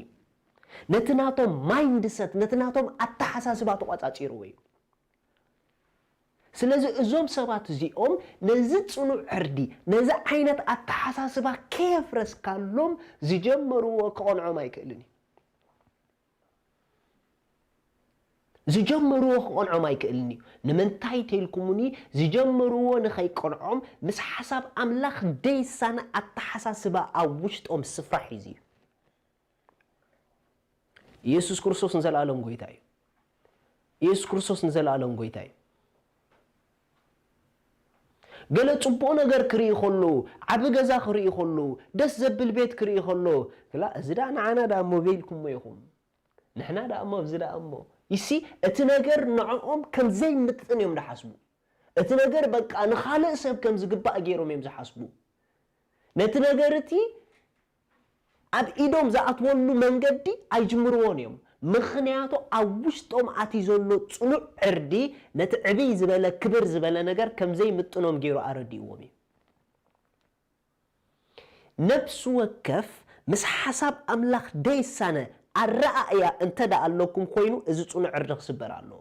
B: ነቲ ናቶም ማይንድሰት ነቲ ናቶም ኣተሓሳስባ ተቋጻጺርዎ እዩ ስለዚ እዞም ሰባት እዚኦም ነዚ ጽኑዕ ዕርዲ ነዚ ዓይነት ኣተሓሳስባ ከየፍረስካሎም ዝጀመርዎ ክቆንዖም ኣይክእልን ዝጀመርዎ ክቆንዖም ኣይክእልን ንምንታይ ተይልኩምኒ ዝጀመርዎ ንኸይቆንዖም ምስ ሓሳብ ኣምላኽ ደይሳነ ኣተሓሳስባ ኣብ ውሽጦም ስፍራ ሒዙ ኢየሱስ ክርስቶስ ንዘለኣለም ጎይታ እዩ ኢየሱስ ክርስቶስ ንዘለኣለም ጎይታ እዩ ገለ ጽቡቕ ነገር ክርኢ ከሎ ዓቢ ገዛ ክርኢ ከሎ ደስ ዘብል ቤት ክርኢ ከሎ ግላ እዚ ዳ ንዓና ዳ ሞባይልኩም ኢኹም ንሕና ዳ እሞ እዚ ዳ እሞ ይሲ እቲ ነገር ንዕኦም ከም ዘይምጥን እዮም ዝሓስቡ እቲ ነገር በቃ ንኻልእ ሰብ ከም ዝግባእ ገይሮም እዮም ዝሓስቡ ነቲ ነገር እቲ ኣብ ኢዶም ዝኣትወሉ መንገዲ ኣይጅምርዎን እዮም ምኽንያቱ ኣብ ውሽጦም ኣቲ ዘሎ ጽኑዕ ዕርዲ ነቲ ዕብይ ዝበለ ክብር ዝበለ ነገር ከም ዘይምጥኖም ገይሩ ኣረዲእዎም እዩ ነፍሲ ወከፍ ምስ ሓሳብ ኣምላኽ ደይሳነ ኣረኣእያ እንተዳ ኣለኩም ኮይኑ እዚ ጽኑዕ ዕርዲ ክስበር ኣለዎ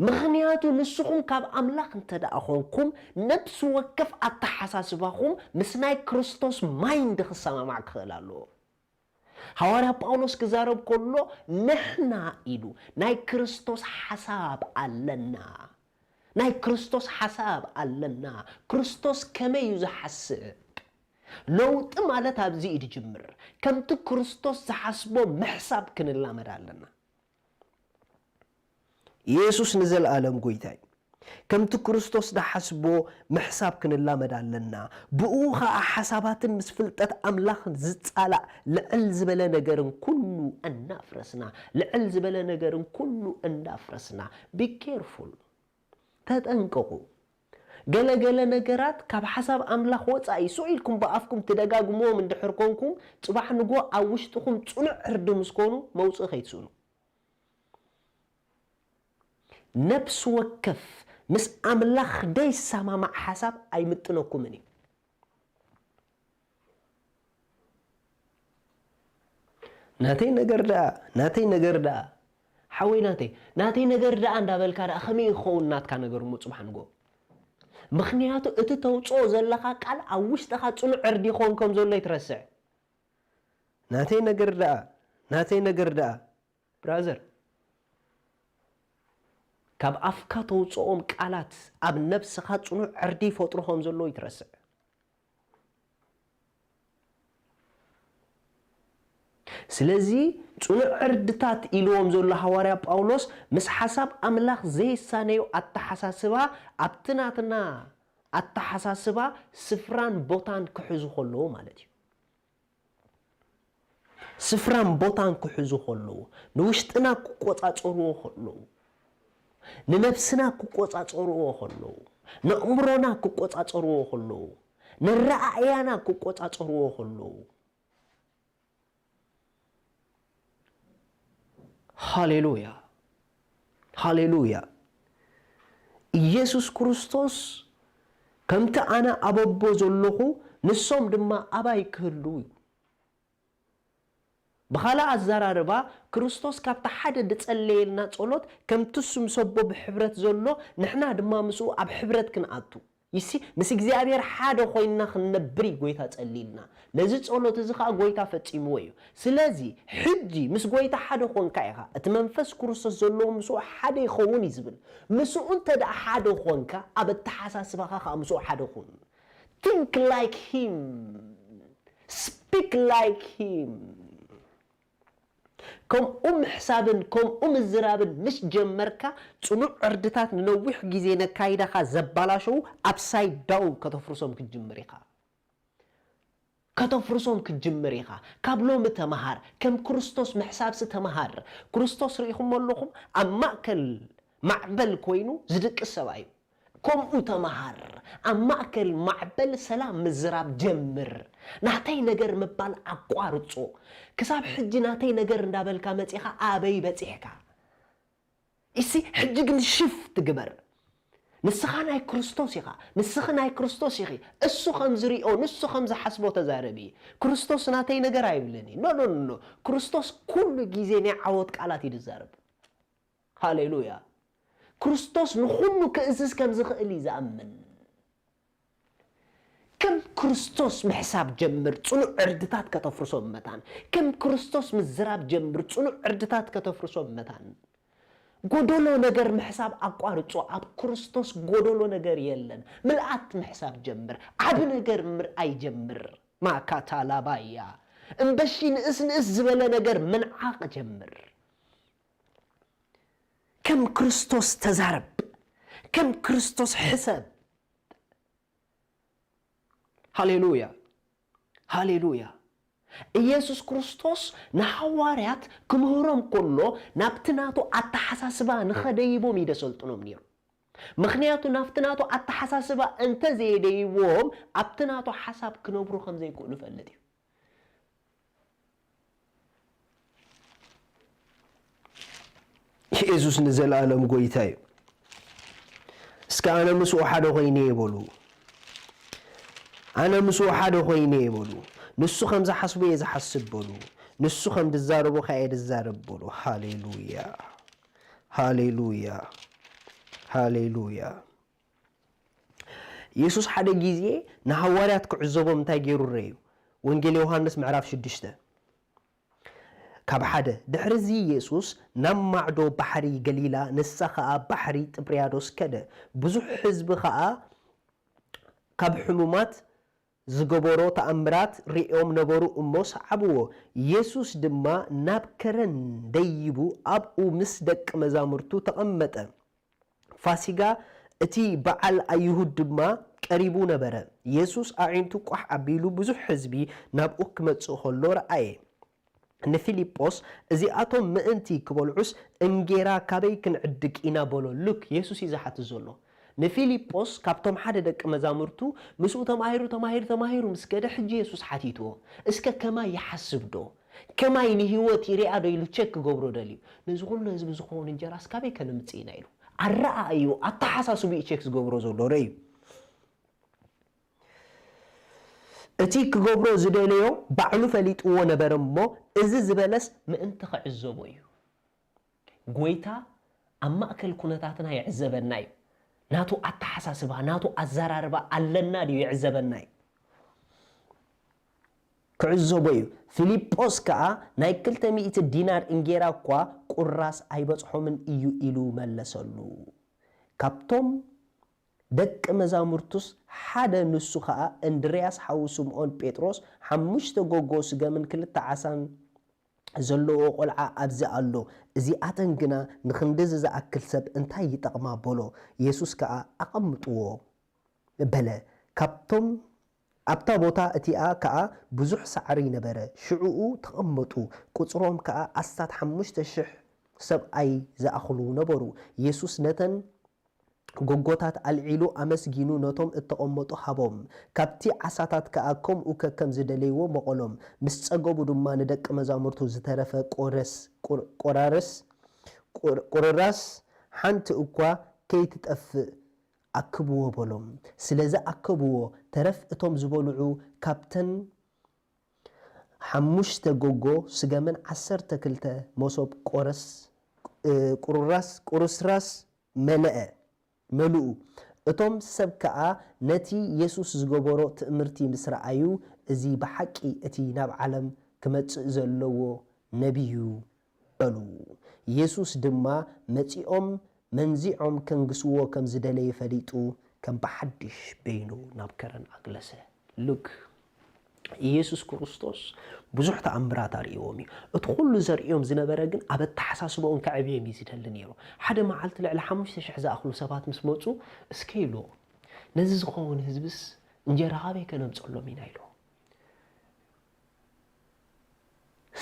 B: ምኽንያቱ ንስኹም ካብ ኣምላኽ እንተዳ ኮንኩም ነፍሲ ወከፍ ኣተሓሳስባኹም ምስ ናይ ክርስቶስ ማይንድ ክሰማማዕ ክኽእል ኣለዎ ሐዋርያ ጳውሎስ ክዛረብ ከሎ ንሕና ኢሉ ናይ ክርስቶስ ሓሳብ ኣለና ናይ ክርስቶስ ሓሳብ ኣለና ክርስቶስ ከመይ እዩ ዝሓስብ ለውጥ ማለት ኣብዚ እዩ ዝጅምር ከምቲ ክርስቶስ ዝሓስቦ ምሕሳብ ክንላመድ ኣለና ኢየሱስ ንዘለኣለም ጎይታ እዩ ከምቲ ክርስቶስ ዝሓስቦ ምሕሳብ ክንላመድ ኣለና ብኡ ኸዓ ሓሳባትን ምስ ፍልጠት ኣምላኽ ዝጻላእ ልዕል ዝበለ ነገርን ኩሉ እናፍረስና ልዕል ዝበለ ነገርን ኩሉ እናፍረስና ቢ ኬርፉል ተጠንቀቁ ገለገለ ነገራት ካብ ሓሳብ ኣምላኽ ወፃኢ ስኢልኩም ብኣፍኩም ትደጋግሞም እንድሕር ኮንኩም ጽባሕ ንጎ ኣብ ውሽጥኩም ጽኑዕ ዕርዲ ምስ ኮኑ መውፅእ ከይትስእኑ ነፍሲ ወከፍ ምስ ኣምላኽ ደይሰማማዕ ሓሳብ ኣይምጥነኩምን እዩ ናተይ ነገር ዳ ሓወይ ናተይ ነገር ዳ እንዳበልካ ዳ ከመይ ይኸውን ናትካ ነገር ሞ ጽባሕ ንጎ ምኽንያቱ እቲ ተውፅኦ ዘለኻ ቃል ኣብ ውሽጥኻ ጽኑዕ ዕርዲ ይኸውን ከም ዘሎ ይትረስዕ ናተይ ነገር ዳ ብራዘር ካብ ኣፍካ ተውፅኦም ቃላት ኣብ ነፍስኻ ጽኑዕ ዕርዲ ይፈጥሩ ከም ዘሎ ይትረስዕ ስለዚ ጽኑዕ ዕርድታት ኢልዎም ዘሎ ሐዋርያ ጳውሎስ ምስ ሓሳብ ኣምላኽ ዘይሳነዩ ኣተሓሳስባ ኣብቲ ናትና ኣተሓሳስባ ስፍራን ቦታን ክሕዙ ከለዎ ማለት እዩ ስፍራን ቦታን ክሕዙ ከለዎ ንውሽጥና ክቆጻጸርዎ ከለዎ ንነፍስና ክቆጻጸርዎ ከለዎ ንእምሮና ክቆጻጸርዎ ከለዎ ንረኣያና ክቆጻጸርዎ ከለዎ ሃሌሉያ ኢየሱስ ክርስቶስ ከምቲ ኣነ ኣበቦ ዘለኹ ንሶም ድማ ኣባይ ክህሉ እዩ بخلا الزراربا كريستوس كابتا حدا دتصليلنا ጸሎት ከምቲ ሱም ሰቦ ብሕብረት ዘሎ ንሕና ድማ ምስኡ ኣብ ሕብረት ክንኣቱ ይሲ ምስ እግዚአብሔር ሓደ ኮይና ክንነብር ጎይታ ጸሊልና ነዚ ጸሎት እዚ ካ ጎይታ ፈጺምዎ እዩ ስለዚ ሕጂ ምስ ጎይታ ሓደ ኮንካ ኢኻ እቲ መንፈስ ክርስቶስ ዘሎ ምስኡ ሓደ ይኸውን ይዝብል ምስኡ እንተ ዳ ሓደ ኮንካ ኣብ ተሓሳስባኻ ምስኡ ሓደ ኮን think like him speak like him كم حسابن كم الزرابن مش جمركا صنوع عردتات نوح جزي نكايدا خا زبالاشو upside down كتفرسهم كجمريخا كابلو متمهار كم كريستوس محساب ستمهار كريستوس ريخم ملوخم أما كل معبل كوينو زدك السوايو كم أتمهار أما أكل معبل سلام مزراب جمر نعطي نجر مبال أقوارصو كساب حج نعطي نجر ندابل كامتيخا أبي بتيحكا إسي حج جن شفت جبر نسخنا كريستوسيخا نسخنا كريستوسيخي السو خمزري أو نسو خمز حسبو تزاربي كريستوس نعطي نجر عيبلني نو كريستوس كل جيزيني عوض كالاتي تزارب هاليلويا ክርስቶስ ንኹሉ ክእዝዝ ከም ዝኽእል ይዝኣምን كم كريستوس محساب جمر صنع عردتات كتفرسو متان كم كريستوس مزراب جمر صنع عردتات كتفرسو متان غودولو نجر محساب أقارصو أب كريستوس غودولو نجر يلن ملأت محساب جمر عب نجر مر أي جمر ما كاتالا بايا انبشين اسن زبل نجر من عاق جمر كم كريستوس تزارب كم كريستوس حساب هاليلويا هاليلويا ኢየሱስ ክርስቶስ ንሐዋርያት ክምህሮም ከሎ ናብትናቱ አተሐሳስባ ንኸደይቦም ይደሰልጥኖም ነይሩ ምክንያቱ ናብትናቱ አተሐሳስባ እንተ ዘይደይቦም አብትናቱ ሐሳብ ክነብሩ ከም ዘይክእሉ ፈለጥ እዩ ኢየሱስ ንዘላለም ጎይታ እዩ እስከ አነ ምስኡ ሓደ ኮይነ ይበሉ أنا مسوا حدا خويني بولو نسو خمسة حسبي إذا حسب بولو نسو خم دزاربو خايد الزارب بولو هاليلويا هاليلويا هاليلويا يسوس حدا جيزي نهواريات كعزوبو متى جيرو الريو وانجيل يوحنس معرف شدشته كاب حدا دحرزي يسوس نمعدو بحري قليلا نسخا بحري تبريادوس كده بزو حزب خا كاب حمومات زغبورو تأمرات رئيوم نبورو أموس عبوه يسوس دما نابكرن ديبو أبو مسدك مزامرتو تقمت فاسيقا اتي بعال أيهود دما قريبو نبرا يسوس أعينتو قح عبيلو بزو حزبي ناب أكمت سوخلو رأي نفيليبوس ازي اتوم مئنتي كبولعوس انجيرا كابيكن عدك إنا بولو لوك يسوس يزحات الزولو نفيليبوس كابتوم حدا دك مزامرتو مسو تماهيرو مسكده حجي يسوس حاتيتو اسكا كما يحسب دو كما يني هيوتي ريادو يلو تشيك غبرو داليو نزغون نزب زخون انجرا اسكابي كنمصينا يلو الرأيو اتحساسو بي تشيك غبرو زولو ريو اتي كغبرو زدليو بعلو فليطو نبرمو از زبلس مانت خعزبو يو غويتا اما اكل كونتاتنا يعزبناي ناتو أتحساسبها ناتو أزراربها ألنا ديو يعزبناي كعزوبيو فيليبوس كا نايكل تميت الدينار انجيرا كوا قراس أيبصحو من إيو إلو ملسلو كابتوم دك مزامرتوس حدا نسو خا اندرياس حاوسوم اون بيتروس حمشتو غوغو سغا من كل تعسان زلو قلعة أبزي ألو زي أتنقنا نخندز زي أكل سب انتاي يتقما بولو يسوس كا أقمتوو بلا كابتم أبتا بوتا اتيا كا بزح سعري نبرا شعوو تقمتو كتروم كا أستاد حمشت الشح سب أي زي أخلو نبرو يسوس نتن غوغوتات العيلو أمسجينو نتوم اتقمتو حبوم كابتي عساتات كأكم وككم زدليو مقولم مستصقبو دما ندك مزامرتو زترفه قرارس حنت اكوا كي تتأف أكبوه بولم سلازا أكبوه ترف اتوم زبولعو كابتن حموشت غوغو سجمن 10 تكلته موسوب قرسراس منأ ملؤ اتوم سب كا نتي يسوس زغبورو تأمرتي مسرعيو ازي بحقي اتي ناب عالم كمت زلو نبيو بلو يسوس دما متيوم منزيعم كنغسوو كم زدلي فليطو كم بحدش بينو ناب كرن اقلسه لوك ኢየሱስ ክርስቶስ ብዙሕ ተአምራት አርእዮሚ እቲ ኩሉ ዘርእዮም ዝነበረ ግን ኣብ ተሓሳስቦን ከዕብዮም ይዝደል ነይሩ ሓደ መዓልቲ ልዕሊ 5000 ዝኣኽሉ ሰባት ምስ መፁ እስከ ኢሎ ነዚ ዝኸውን ህዝብስ እንጀራ ሃበይ ከነምፀሎም ኢና ኢሎ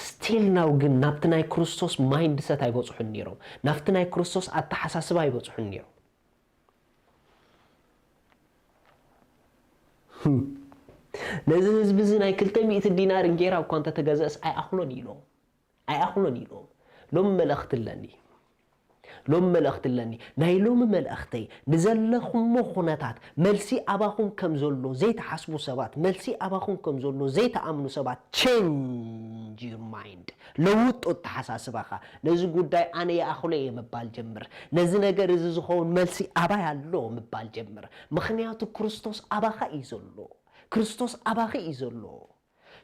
B: ስቲል ናው ግን ናብቲ ናይ ክርስቶስ ማይንድ ሰት ኣይበፅሑን ነይሮም ናብቲ ናይ ክርስቶስ ኣተሓሳስባ ኣይበፅሑን ነይሮም نزل زبزنا كلتمي الدينار انجيرا وكانت تجازس اي اخلون يلوم لوم ملخت لني لوم ملأخت لني نايلوم ملأختي نزلخم خناتات ملسي أباهم كم زلو زيت حسبو سبات ملسي أباهم كم زلو زيت أمنو سبات change your mind لوت التحساسباخا نزو قداي أنا يا أخولي مبال جمر نزو نجر زخون ملسي أبا يالو مبال جمر مخنياتو كريستوس أباخا إيزولو كريستوس أباخا إيزولو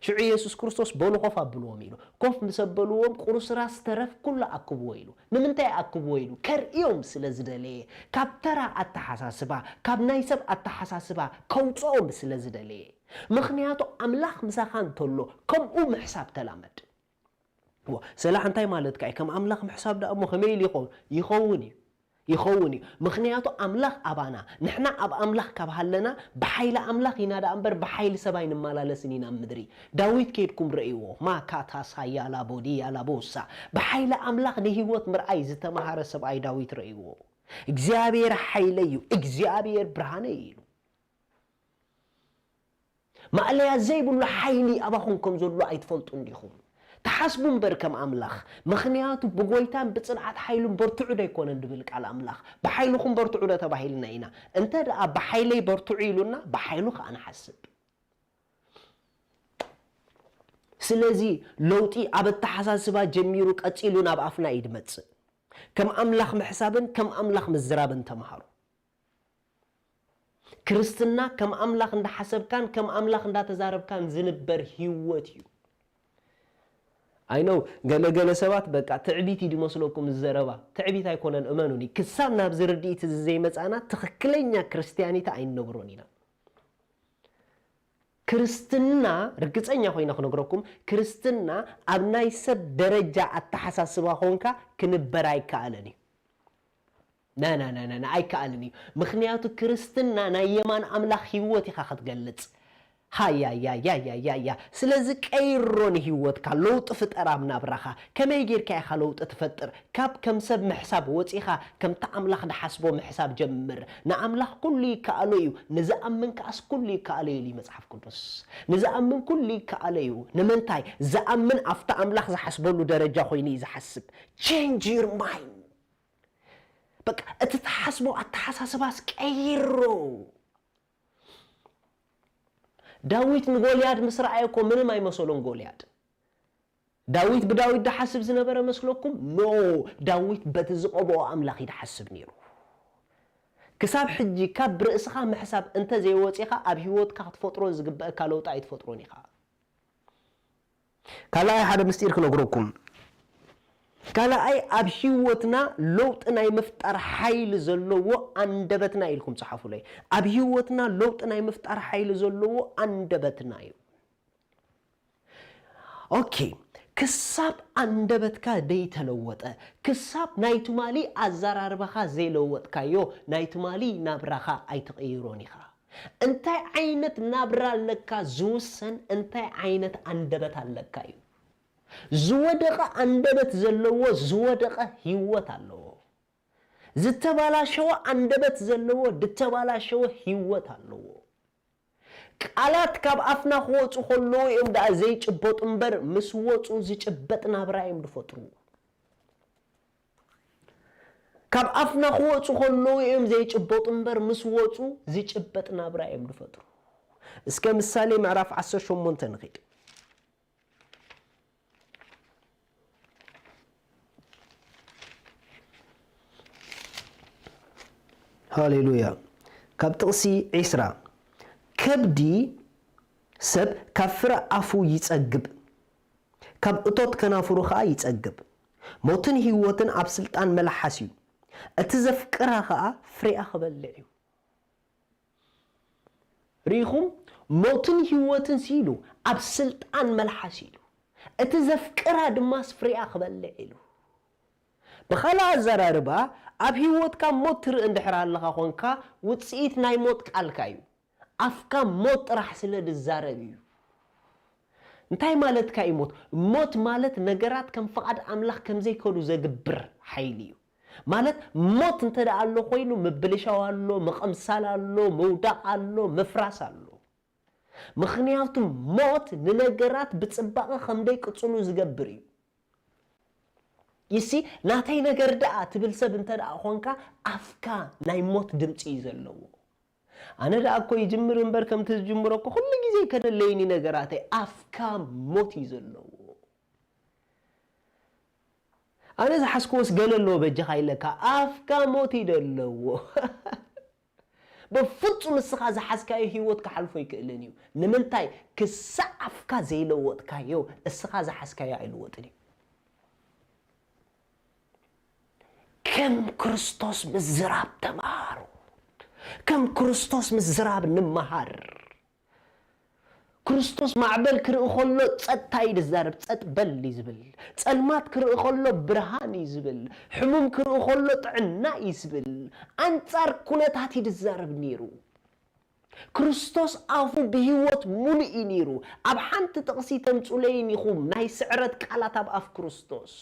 B: شو يسوع كريستوس بولو خوف أبلو ميلو كوف مسبلوهم قرص راس ترف كل أكبويلو نمنتي أكبويلو كر يوم سلزدلي كابترا التحساسبا كاب نايسب التحساسبا كوتوم سلزدلي مخنياتو أملاخ مساخان تولو كم محساب تلامد سلاح انتاي مالتك كم أملاخ محساب دا أمو خميل يخوني مخنياتو أملاخ أبانا نحنا أب أملاخ كبهلنا بحيل أملاخ ينادى أمبر بحيل سباين مالا لسنين أمدري داويد كيدكم رأيوه ما كاتاسا يالا بودي يالا بوسا بحيل أملاخ نهيوت مرأي زتمهار سباي داويد رأيوه اجزابير حيليو اجزابير برهانيلو ما أليا زيبو الله حيلي أباهم كم زولو أيتفلتون ليهم تحسبون بركم أملاخ مخنياتو بقويتان بتصنعات حيلون برتعو دا يكون اندبلك على أملاخ بحيلوكم برتعو دا تبحيلنا إنا انت دا بحيلي برتعيلونا بحيلوك أنا حسب سلازي لوتي عبد تحساسبا جميروك أتيلونا بأفنا إدمتس كم أملاخ محسابن كم أملاخ مزرابن تمهارو كريستنا كم أملاخ ندا حسب كان كم أملاخ ندا تزارب كان زنبر هيوتيو I know قال سبات بقى تعبيتي دي مسلوكم الزربا تعبيت هيكونن أمانوني كسرنا بزرديت زي مسأنا تخكلينا كريستياني تاين نغرونينا كريستنا ركزينا خوينا خنقركم كريستنا أبناي سب درجة التحساسبا هونكا كنبراي كالني نا أي كالني مخنياتو كريستنا نا يمان أملاخ هيوتي خاخد قلت يا سلازك ايرون هيوت كالوت فتر امنا برخا كما يجير كاي خلوت تفتر كاب كم سب محساب وصيخا كم تاملاخ دحسبو محساب جمر ناملاخ كلي كاليو نزامن كاس كلي كاليو لي مصحف قدس نزامن كلي كاليو نمنتاي زامن افتا املاخ زحسبولو درجه خويني زحسب change your mind بك اتتحسبو اتحساسباس كايرو داويت نغولياد مسرعيكو من ما يمسلون غولياد داويت بداويت ده حسب زنبره مسلوكم نو داويت بتزقبو املاخ يحسب نيرو كساب حجي كاب راسخا محساب انت زي وصيخا اب هيوتك تفطرو زغبا كالوطا يتفطرونيخا كلا حدا مستير كنغركم كلا اي اب هيوتنا لوطنا يمفتر حيل زلو اندبتنا يلكم صحفوا لي اب هيوتنا لوطنا يمفتر حيل زلو اندبتنا يو اوكي كساب اندبتكا دي تلوطه كساب نايتمالي ازراربخا زي لوطكايو نايتمالي نابراخا اي تغيرونيخا انت عينت نابرا لكا زوسن انت عينت اندبت لكايو زودقة أندبت زلوه زودقة هيوت اللوه زتبالا شو أندبت زلوه دتبالا شو هيوت اللوه قالات كاب أفنا خوت خلوه يمدأ زيج بوت امبر مسوت وزيج بتنا برايم دفترو كاب أفنا خوت خلوه يم زيج بوت امبر مسوت وزيج بتنا برايم دفترو اسكا مسالي معرف عسر شو منتنغيد هاليلويا كابتقسي عسرا كبدي سب كفر أفو يتأجب كاب أطوت كنافرو خا يتأجب موتن هيوتن أبسلطان ملحسيو أتزفكرها خا فري أخبلعيو ريخم موتن هيوتن سيلو أبسلطان ملحسيلو أتزفكرها دماس فري أخبلعيلو بخلا زراربا اب هيوت كا موتر اندحر الله خونكا وصيت ناي موت قالكايو افكا موت راح سلد الزاربيو انتي مالت كاي موت مالت نغرات كم فقد املاح كم زي كودو زغبر حيليو مالت موت انت دالو خوينو مبلشاو الله مقمسال الله مودق الله مفراس الله مخنياتو موت ننغرات بتصباقه خمدي قصلو زغبريو يسي ناتي نجر دعا تبل سب انت دعا خونكا أفكا نايموت دمتي يزلو أنا دعا كو يجمر انبر كم تجمرو كو خل جيزي كده ليني نجراتي أفكا موت يزلو أنا إذا حسكوس قال له بجخاي لك أفكا موت يدلو بفطم السخاز حسكاي هيوت كحلفو يكلنيو نمنتاي كسا أفكا زي لوت كايو السخاز حسكاي عيلوتني كم كريستوس مزراب تمارو كم كريستوس مزراب نمهار كريستوس معبل كرئ خلو تصتاي دزارب تصتبل يزبل تصلمات كرئ خلو برهان يزبل حموم كرئ خلو طعنا يزبل انصار كونتاتي دزارب نيرو كريستوس افو بهيوت ملئ نيرو اب حنت تقسي تمصلين يخوم ناي سعرت قالات اب اف كريستوس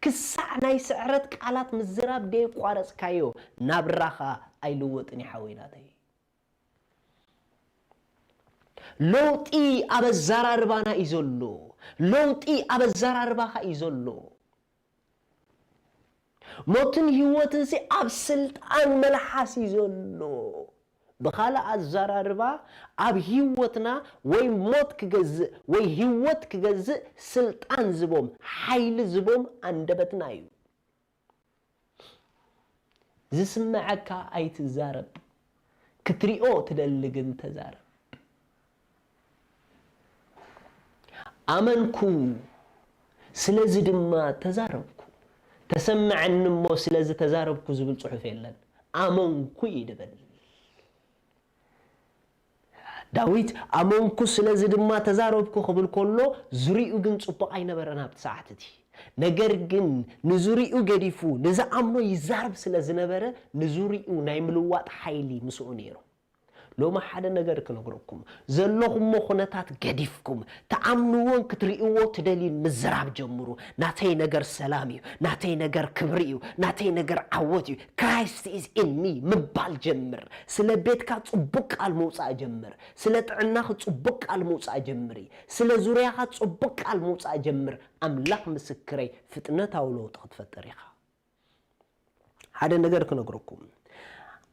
B: كسع ناي سعرت قالات مزراب دي قارص كايو نابراخا ايلوطني حويناتي لوطي اب الزراربانا يزلو لوطي اب الزرارباخا يزلو موتن هيوتن سي اب سلطان ملحاس يزلو بخالا الزراربا اب هيوتنا وي موت كجز وي هيوت كجز سلطان زبوم حيل زبوم اندبتنايو زسمعك ايت الزارب كتريو تدلغن تزارب أمنكو سلازي دما تزاربكو تسمع النمو سلازي تزاربكو زبل صحف يلن أمنكو يدبل داويت أمنكو سلازي دما تزاربكو قبل كله زريئو جن صبق أين برنا بتساعتتي نجر جن نزريئو قديفو نزا أمنو يزارب سلازي نبرة نزريئو نايملوات حيلي مسؤونيرو لو ما حدا نجر كنقولكم زلهم مخنتات قديفكم تعاملون كتريقوا تدلين مزراب جمرو ناتي نجر سلامي ناتي نجر كبريو ناتي نجر عوتي كرايست is in me مبال جمر سلا بيتك تصبق الموصى جمر سلا طعناخ تصبق الموصى جمري سلا زورياخ تصبق الموصى جمر املاح مسكري فتنه اولو تفتريخا هذا نجر كنقولكم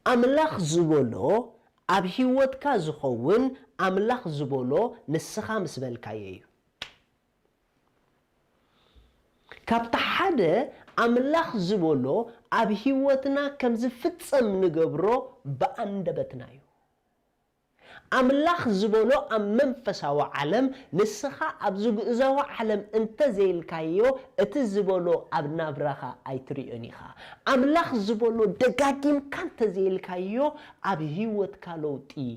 B: املاح زبولو اب هيوتك زخون املاح زبولو نسخا مسبلكايو كابتا حدا املاح زبولو اب هيوتنا كم زفتصم نغبرو باندبتنايو املاح زبولو ام منفساو عالم نسخا اب زغزاو عالم انت زيلكايو اتزبولو اب نابراخا ايتريونيخا املاح زبولو دغاغيم كانت زيلكايو اب هيوت كالوطي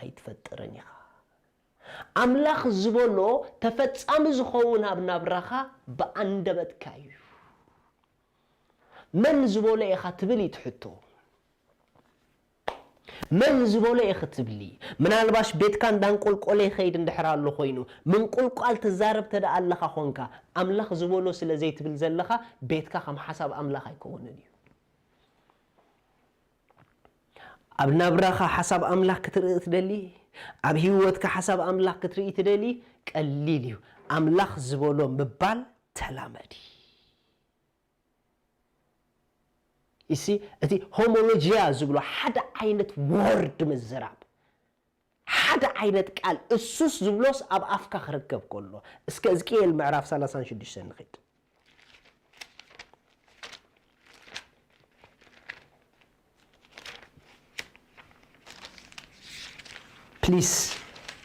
B: ايتفطرنيخا املاح زبولو تفصام زخون اب نابراخا باندبتكايو من زبولو يخاتبلي تحطو من زبولة يختبلي من الباش بيت كان دان قول قولي خيد اندحرا له خوينو من قول قال تزارب تدع اللخا خونكا املاخ زبولو سلا زيت بالزلخا بيتكا خم حسب املاخ يكون ديو ابنا براخا حسب املاخ كترئ تدلي اب هيوتك حسب املاخ كترئ تدلي قليليو املاخ زبولو مبال تلامدي يسي اتي هومولوجيا زبلو حدا عينت وورد مزراب حدا عينت قال اسوس زبلوس اب افكا خركب كله اسك ازكيل معراف 36 نخيد بليز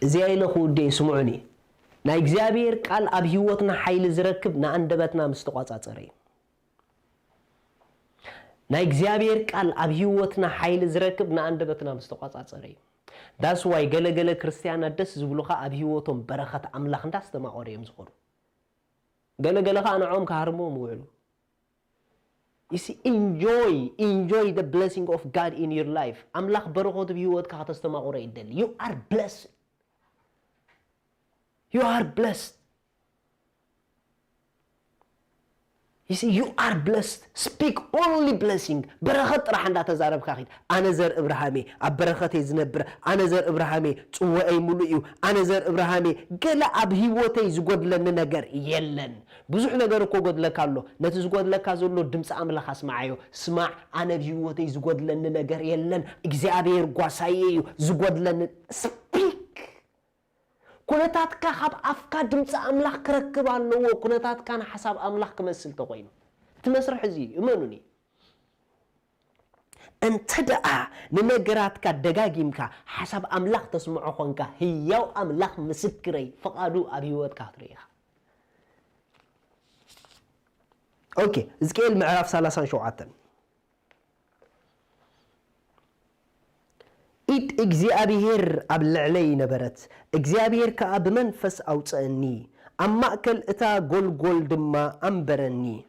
B: زي له دي سمعوني نا اغزابير قال اب هيوتنا حيل زركب نا اندبتنا مستقاصاصري نا اغزابير قال اب هيوتنا حيل زركب نا اندبتنا مستقاصاصري داس واي ገለገለ ክርስቲያና ደስ ዝብሉኻ ኣብ ህይወቶም በረኸት አምላኽ እንዳስተማቆረ እዮም ዝኸዱ ገለገለኻ አንዖም ካርሞም ውዕሉ You see, enjoy the blessing of God in your life. አምላኽ በረኸቱ በህይወትካ ከተስተማቆረ ይደል. You are blessed. You are blessed. You see, you are blessed. Speak only blessing. برخت راح عندها تزارب خاخيد. أنا زر إبراهيمي. أبرختي زنبر. أنا زر إبراهيمي. تسوى ملؤيو. أنا زر إبراهيمي. قال أبهي وتي زقود لنا نجار يلن. بزح نجار كوجود لك الله. نتزقود لك هذول دمس عمل خاص معايو. اسمع أنا بهي وتي زقود لنا نجار يلن. إجزابير قاسيو زقود لنا. Speak. كونتاتك خاب أفكار دمس أملاك كركب عنه كونتاتك أنا حساب أملاك كمسل تقوين تمسرح زي يمنوني أنت دعا ننجراتك دجاجيمك حساب أملاك تسمع خونك هيو أملاك مسكري فقادو أبيوت كاتريها أوكي زكيل معرف سالسان شوعتن إد إجزابير قبل علي نبرت إجزابير كأب منفس أو تأني أما أكل إتا قول دما أمبرني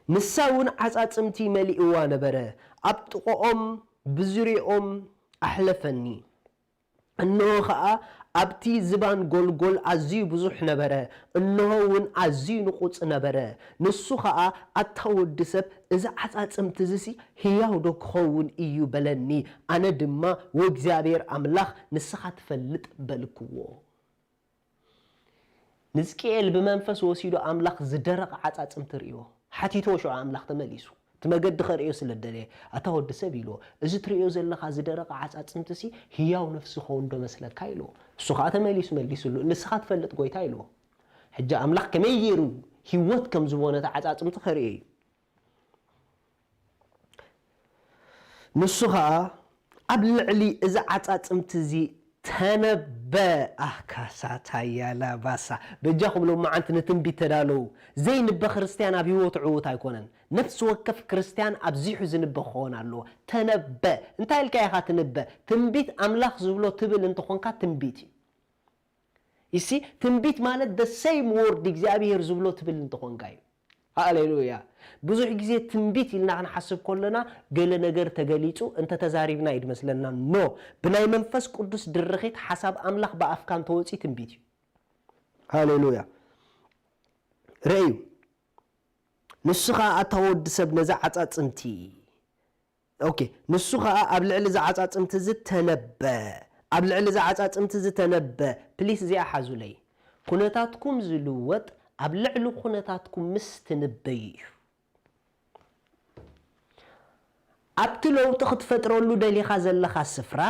B: نساون عزات سمتي ملئوا نبرة أبتقوم بزريهم أحلفني إنه خاء أبتي زبان قول عزيو بزح نبرة إنه ون عزيو نقوص نبرة نسو خاء أتهود دسب إذا عزات سمتزسي هياو دوك خون إيو بلني أنا دما وإجزابير أملاخ نسخات فلت بلكوو نسكيل بمنفس وسيدو أملاخ زدرق عزات سمتريو حتيتو شو أملاخ تمليسو تمجد خير يوصل للدليل أتهود سبيلو إذا تريوز اللي خازي درق عزات سمتسي هياو نفسه خون دو مسلا كايلو السخات مليسو له نسخات فلت قوي تايلو حجة أملاخ كمييرو هيوت كم زبونة عزات سمتخري نسخة قبل علي إذا عزات سمتزي تنبأ أحكاسات هيا لا باسا بجاكم لو ما عندنا تنبي تدالو زي نبا خريستيان أبي وطعوت هيكونن نفس وكف كريستيان أبزيحو زنبا خونا له تنبأ انت هالكايخا تنبأ تنبيت أملاخ زبلو تبل انت خونكا تنبيتي يسي تنبيت مالت the same word እግዚአብሔር زبلو تبل انت خونكاي هاليلويا بزح ጊዜ ትንቢት ኢልና ንሓስብ ኮለና ገለ ነገር ተገሊጹ እንተ ተዛሪብና ይድመስለና ኖ ብናይ መንፈስ ቅዱስ ድርኺት ሓሳብ አምላኽ በአፍካን ተወፂ ትንቢት ሃሌሉያ ረዩ ንስኻ ኣተወድ ሰብ ነዛ ዓጻጽምቲ ኦኬ ንስኻ ኣብ ልዕሊ ዛ ዓጻጽምቲ ዝተነበ ኣብ ልዕሊ ዛ ዓጻጽምቲ ዝተነበ ፕሊስ እዚኣ ሓዙለይ ኩነታትኩም ዝልወጥ ኣብ ልዕሊ ኩነታትኩም ምስትንበይ ኣብቲ ለውጢ ክትፈጥረሉ ደሊኻ ዘለኻ ስፍራ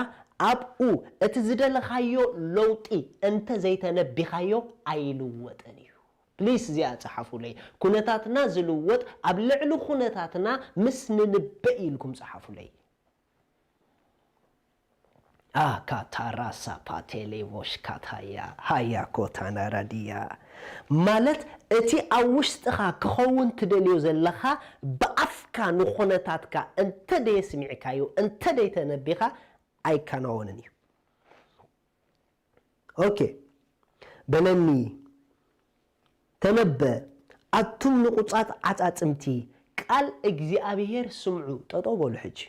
B: ኣብኡ እቲ ዝደለኻዮ ለውጢ እንተ ዘይተነቢኻዮ ኣይልወጥን እዩ ፕሊስ እዚኣ ፀሓፉለይ ኩነታትና ዝልወጥ ኣብ ልዕሊ ኩነታትና ምስ ንንበይ ኢልኩም ፀሓፉለይ ካታራሳ ፓቴሌ ወሽካታያ ሃያ ኮታና ራዲያ ማለት እቲ ኣብ ውሽጥኻ ክኸውን ትደልዮ ዘለኻ ብኣፍካ ንኹነታትካ እንተ ደየስሚዕካዮ እንተ ደይተነቢኻ ኣይከናወንን እዩ ኦኬ በለኒ ተነበ ኣቱም ንቁፃት ዓፃፅምቲ ቃል እግዚኣብሔር ስምዑ ጠጠው በሉ ሕጂ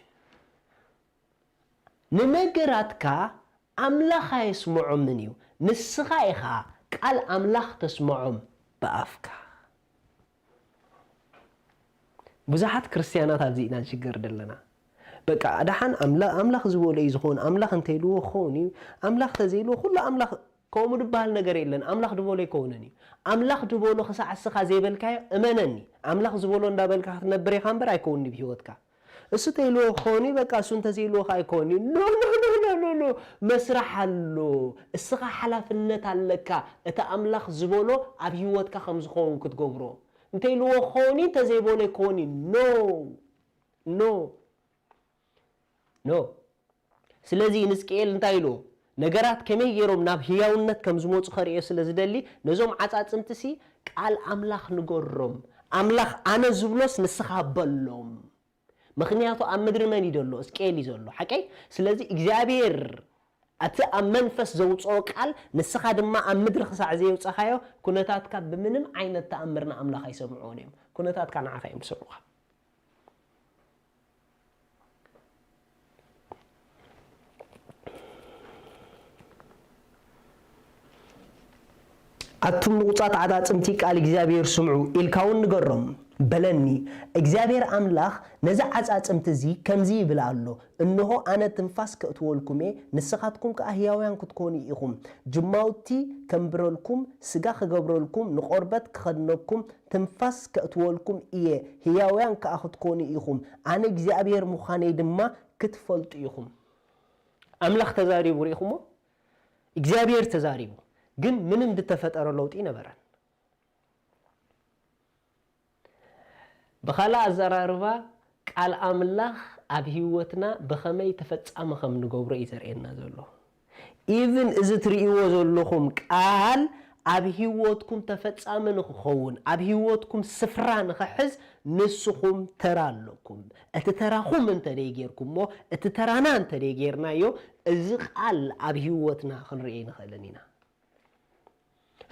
B: ንነገራትካ ኣምላኽ ኣይስምዖምን እዩ ንስኻ ኢኻ ቃል ኣምላኽ ተስምዖም በኣፍካ ብዙሓት ክርስቲያናት ኣብዚ ኢና ንሽገር ዘለና በቃ ኣድሓን ኣምላኽ ዝበሎ እዩ ዝኾን ኣምላኽ እንተይልዎ ክኸውን እዩ ኣምላኽ ተዘይልዎ ኩሉ ኣምላኽ ከምኡ ድበሃል ነገር የለን ኣምላኽ ድበሎ ይከውንን እዩ ኣምላኽ ድበሎ ክሳዕ እስኻ ዘይበልካዮ እመነኒ ኣምላኽ ዝበሎ እንዳበልካ ክትነብር ኢኻ እምበር ኣይከውኒ ብሂወትካ እሱ ተይልዎ ክኸውን እዩ በቃ እሱ እንተዘይልዎ ኣይከውኒ ኖ መስራሕ ኣሎ እስኻ ሓላፍነት ኣለካ እቲ ኣምላኽ ዝበሎ ኣብ ሂወትካ ከም ዝኸውን ክትገብሮ እንተይልዎ ክኸውን እዩ እንተዘይበሎ ይከውን ኖ ስለዚ ንስቅኤል እንታይ ኢልዎ ነገራት ከመይ ገይሮም ናብ ህያውነት ከም ዝመፁ ኸርእዮ ስለ ዝደሊ ነዞም ዓፃፅምቲሲ ቃል ኣምላኽ ንገሮም ኣምላኽ ኣነ ዝብሎስ ንስኻ በሎም ምክንያቱ ኣብ ምድሪ መን ይደሎ እስቅኤል እዩ ዘሎ ሓቀይ ስለዚ እግዚኣብሔር እቲ ኣብ መንፈስ ዘውፅኦ ቃል ንስኻ ድማ ኣብ ምድሪ ክሳዕ ዘየውፅኻዮ ኩነታትካ ብምንም ዓይነት ተኣምርና ኣምላኽ ኣይሰምዖን እዮም ኩነታትካ ንዓኻ እዮም ዝሰምዑኻ أتم نقطات عدات امتيك على إجزابير سمعو إلكاون نقرم بلني إجزابير أملاخ نزع عدات امتزي كمزي بلعلو إنه أنا تنفاس كأتولكم نسخاتكم كأهياويان كتكوني إخم جماوتي كمبرولكم سقاخ قبرولكم نقربت كخدنكم تنفاس كأتولكم هياويان كأخدكوني إخم أنا إجزابير مخاني دما كتفلت إخم أملاخ تزاريبو ريخمو إجزابير تزاريبو ግን ምንም ተፈጠረ ለውጥ ይነበራል በኻላ አዘራርባ ቃል አምላኽ ኣብ ህይወትና በኸመይ ተፈጻመ ከም ንገብሮ ይዘርኤና ዘሎ ኢቭን እዚ ትሪኢዎ ዘለኹም ቃል ኣብ ህይወትኩም ተፈጻመ ንኽኸውን ኣብ ህይወትኩም ስፍራ ንኽሕዝ ንስኹም ተራ ኣለኩም እቲ ተራኹም እንተ ደይጌርኩሞ እቲ ተራና እንተ ደይጌርናዮ እዚ ቃል ኣብ ህይወትና ክንርኢ ንኽእልን ኢና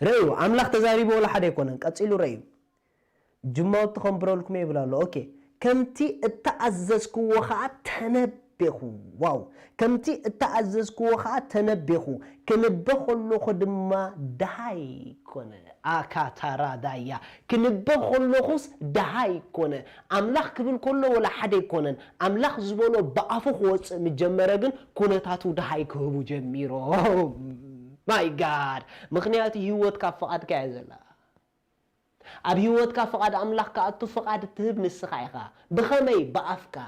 B: رأيو أملاخ تزاريبه ولا حدا يكونن قصيلو رأيو جماوت خمبرولكم يبلالو اوكي كمتي التعززكو وخا تنبهو واو كمتي التعززكو وخا تنبهو كنبهو لو خدما دهاي كونه اكاتارا دايا كنبهو لو خص دهاي كونه أملاخ كبل كله ولا حدا يكونن أملاخ زبولو بافو خوص مجمره ግን كونتاتو دهاي كهبو جميرو My God مخنياتي هيوت كفقاد كعزلا أب هيوت كفقاد أملاك كأتو فقاد تهب نسخايخا بخمي بأفكا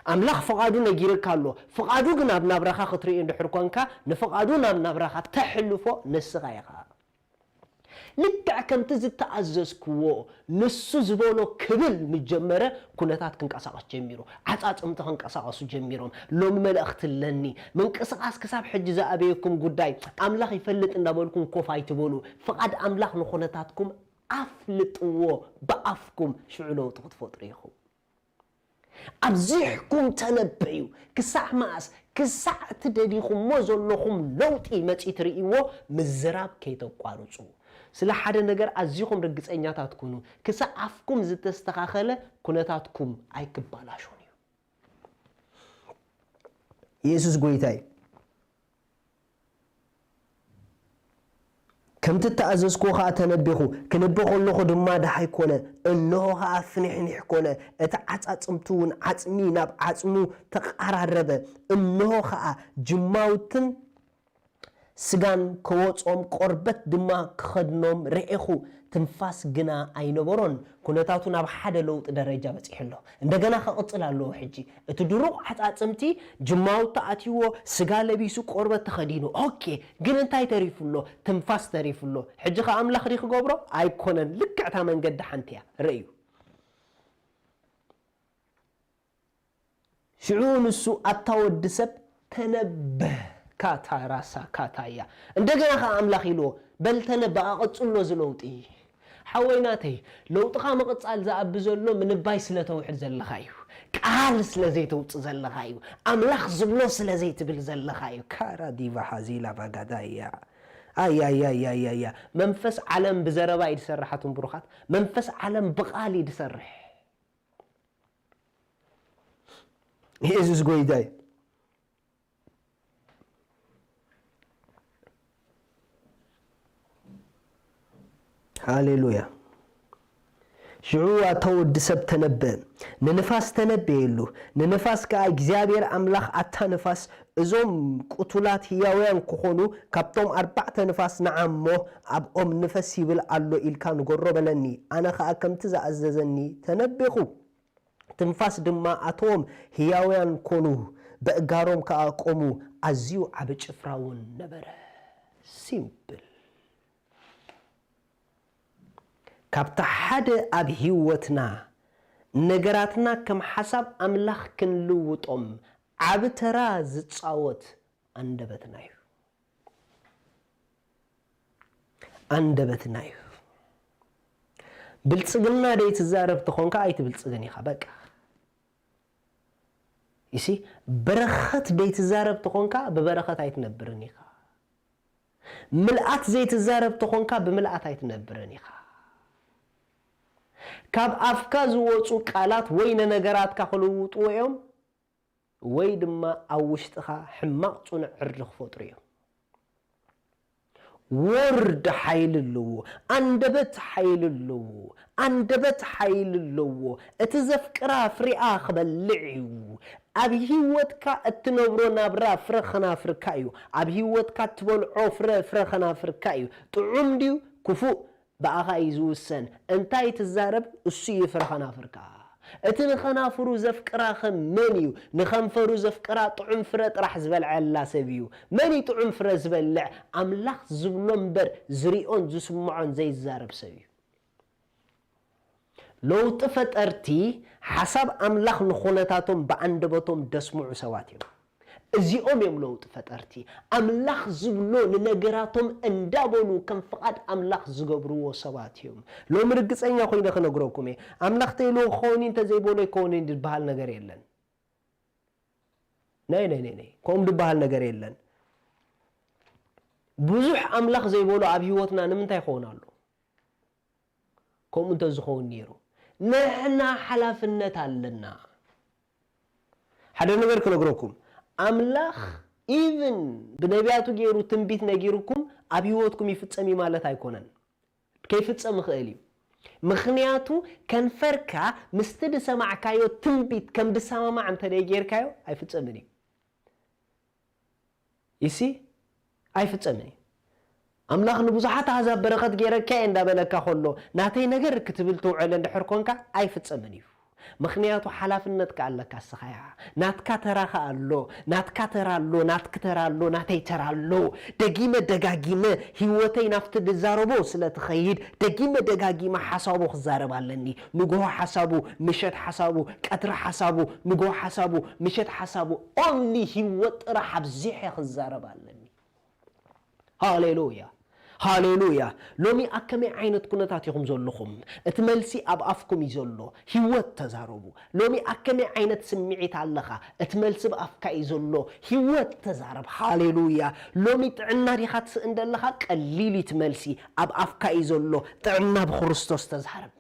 B: أملاك فقادو نجيرك كالو فقادو جناب نبرخا خطري إن حركونكا نفقادو نبرخا تحلو فوق نسخايخا لكع كم تزيد تعزز كوو نسو زبولو كبل متجمرة كونتات كنقصاص جميرو عطاط امت كنقصاص جميرهم لو ملأخت لني من قصاص كساب حج زابيكم غداي املاح يفلط اندابلكم كوفاي تبولو فقد املاح نخونتاتكم افلطو بافكم شعلو تفطريكم أبزحكم تنبيو كساع ماس كساع تدريكم مزلكم لوطي متي تريو مزراب كي تقارصو سلا حدا نجر أزيكم رجعينيات تكونوا كساع أفكم زت استخاخلة كنتاتكم أي كبالاشونيو يسوع قويتاي كم تتعزز كوخا تنبيخو كنبيخو اللوخو دما دحي كونه انه ها فنحنح كونه اتعصمتون عصمي ناب عصمو تقراربه انه خا جماوتن سغان كوصوم قربت دما كخدنوم رئخو تنفاس جنا اينبرون كونتاتو ناب حدا لوط درجه بصيحلو اندغنا خقصلالو حجي اتدرو عصمتي جماوت اتيو سغا لبيسو قربت تخدينو اوكي جن انتاي تريفلو تنفاس تريفلو حجي خا املاخ ريخ غبرو ايكونن لكعتا منقد حنتيا ريو شعون السو اتاود سب تنبه كاتا راسا كاتايا اندغنا خا املاخ يلو بل تنبا قصلو زلوطي حويناتي لو طخا مقصال زابزلو من باي سلتوحد زلخايو قال سلازي توص زلخايو املاخ زبلو سلازي تبل زلخايو كارا ديفا حزيلا باغدايا اي اي اي اي اي منفس عالم بزربا يدسرحاتهم بروخات منفس عالم بقال يدسرح يسوع غويداي هاليلويا شعوة تود سب تنبه ننفاس تنبه له ننفاس كأجزابير أملاخ أتا نفاس إزوم قطولات هياوين كخونو كابتوم 4 نفاس نعمو أب نفسي بالعلو إلكان قرب لني أنا خاكم تزعززني تنبهو تنفاس دما أتوم هياوين كونو بأقاروم كأقومو أزيو عبج إفراون نبره سيمبل كابتا حدا أب هيوتنا نجراتنا كم حسب أملاخ كنلوت عبترا زتصاوت أندبتنايو بلتصقلنا دي تزارب تخونكا أي تبلتصقني خبك يسي برخت دي تزارب تخونكا ببرخت أي تنبرني خا ملأت زي تزارب تخونكا بملأت أي تنبرني خا كاب أفكاز وصو قالات وين نجرات كخلوط ويوم ويد ما أوشتها حماق صنع عرخ فطريهم ወርድ ኃይል ለዎ አንደበት ኃይል ለዎ አንደበት ኃይል ለዎ እቲ ዘፍቅራ ፍሪኣ ክበልዕዩ ኣብ ህይወትካ እትነብሮ ናብራ ፍረ ኸናፍርካ እዩ ኣብ ህይወትካ ትበልዖ ፍረ ኸናፍርካ እዩ ጥዑም ድዩ ክፉእ በኣኻ እዩ ዝውሰን እንታይ ትዛረብ እሱ እዩ ፍረ ኸናፍርካ እቲ ንኸናፍሩ ዘፍቅራኸ መን እዩ ንኸንፈሩ ዘፍቅራ ጥዑም ፍረ ጥራሕ ዝበልዐላ ሰብ እዩ መን እዩ ጥዑም ፍረ ዝበልዕ ኣምላኽ ዝብሎ እምበር ዝሪኦን ዝስምዖን ዘይዛረብ ሰብ እዩ ለውጢ ፈጠርቲ ሓሳብ ኣምላኽ ንኹነታቶም ብኣንደበቶም ደስምዑ ሰባት እዮም እዚኦም እዮም ለውጢ ፈጠርቲ ኣምላኽ ዝብሎ ንነገራቶም እንዳበሉ ከም ፍቓድ ኣምላኽ ዝገብርዎ ሰባት እዮም ሎሚ ርግፀኛ ኮይነ ክነግረኩም እየ ኣምላኽ ተይልዎ ክኸውን እንተዘይበሎ ይከውን ዝበሃል ነገር የለን ናይ ከምኡ ዝበሃል ነገር የለን ብዙሕ ኣምላኽ ዘይበሎ ኣብ ህይወትና ንምንታይ ይኸውን ኣሎ ከምኡ እንተዝኸውን ነይሩ ንሕና ሓላፍነት ኣለና ሓደ ነገር ክነግረኩም ኣምላኽ ኢቭን ብነቢያቱ ገይሩ ትንቢት ነጊሩኩም ኣብ ህይወትኩም ይፍጸም ማለት ኣይኮነን ከይፍጸም ይኽእል እዩ ምኽንያቱ ከንፈርካ ምስቲ ድሰማዕካዮ ትንቢት ከም ድሰማማዕ እንተደይ ጌርካዮ ኣይፍጸምን እዩ ይሲ ኣይፍጸምን እዩ ኣምላኽ ንብዙሓት ኣሕዛብ በረኸት ገይረካ እንዳበለካ ከሎ ናተይ ነገር ክትብል ትውዕል እንድሕር ኮንካ ኣይፍጸምን እዩ ምኽንያቱ ሓላፍነትካ ኣለካ ስኻያ ናትካ ተራኻ ኣሎ ናትካ ተራ ኣሎ ናትክተራ ኣሎ ናተይ ተራ ኣሎ ደጊመ ደጋጊመ ህይወተይ ናፍቲ ድዛረቦ ስለትኸይድ ደጊመ ደጋጊመ ሓሳቡ ክዛረብ ኣለኒ ንግሆ ሓሳቡ ምሸት ሓሳቡ ቀትሪ ሓሳቡ ንግሆ ሓሳቡ ምሸት ሓሳቡ ኦንሊ ህይወት ጥራሕ ኣብዚሐ ክዛረብ ኣለኒ ሃሌሉያ ሃሌሉያ ሎሚ ኣከመይ ዓይነት ኩነታት ኢኹም ዘለኹም እቲ መልሲ ኣብ ኣፍኩም እዩ ዘሎ ህይወት ተዛረቡ ሎሚ ኣከመይ ዓይነት ስምዒት ኣለኻ እቲ መልሲ ብኣፍካ እዩ ዘሎ ህይወት ተዛረብ ሃሌሉያ ሎሚ ጥዕና ዲኻ ትስእን ዘለኻ ቀሊል እቲ መልሲ ኣብ ኣፍካ እዩ ዘሎ ጥዕና ብክርስቶስ ተዛረብ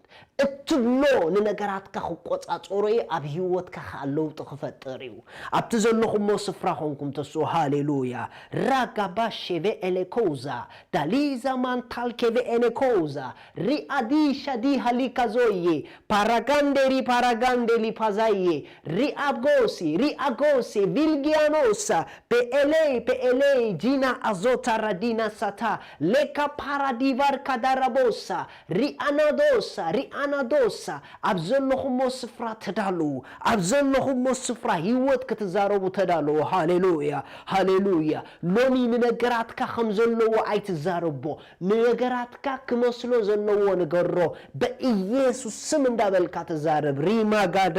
B: እትብሎ ንነገራትካ ክቆፃፀሮ ኣብ ህይወትካ ለውጢ ክፈጥር እዩ ኣብቲ ዘለኹሞ ስፍራ ኾንኩም ተስኡ ሃሌሉያ ራጋባ ሸቬ ኤሌኮዛ ዳሊዛ ማንታል ኬቬ ኤሌኮዛ ሪአዲ ሻዲ ሃሊካዞዬ ፓራጋንዴሊ ፓዛዬ ሪአጎሲ ቪልጊያኖሳ ፔኤሌ ጂና አዞታ ራዲና ሳታ ሌካ ፓራዲቫር ካዳራቦሳ ሪአናዶሳ ሪአናዶሳ ኣብ ዘለኹሞ ስፍራ ተዳልው ኣብ ዘለኹሞ ስፍራ ህይወት ክትዛረቡ ተዳልው ሃሌሉያ ሃሌሉያ ሎሚ ንነገራትካ ከም ዘለዎ ኣይትዛረቦ ንነገራትካ ክመስሎ ዘለዎ ንገሮ በኢየሱስ ስም እንዳበልካ ተዛረብ ሪማጋዳ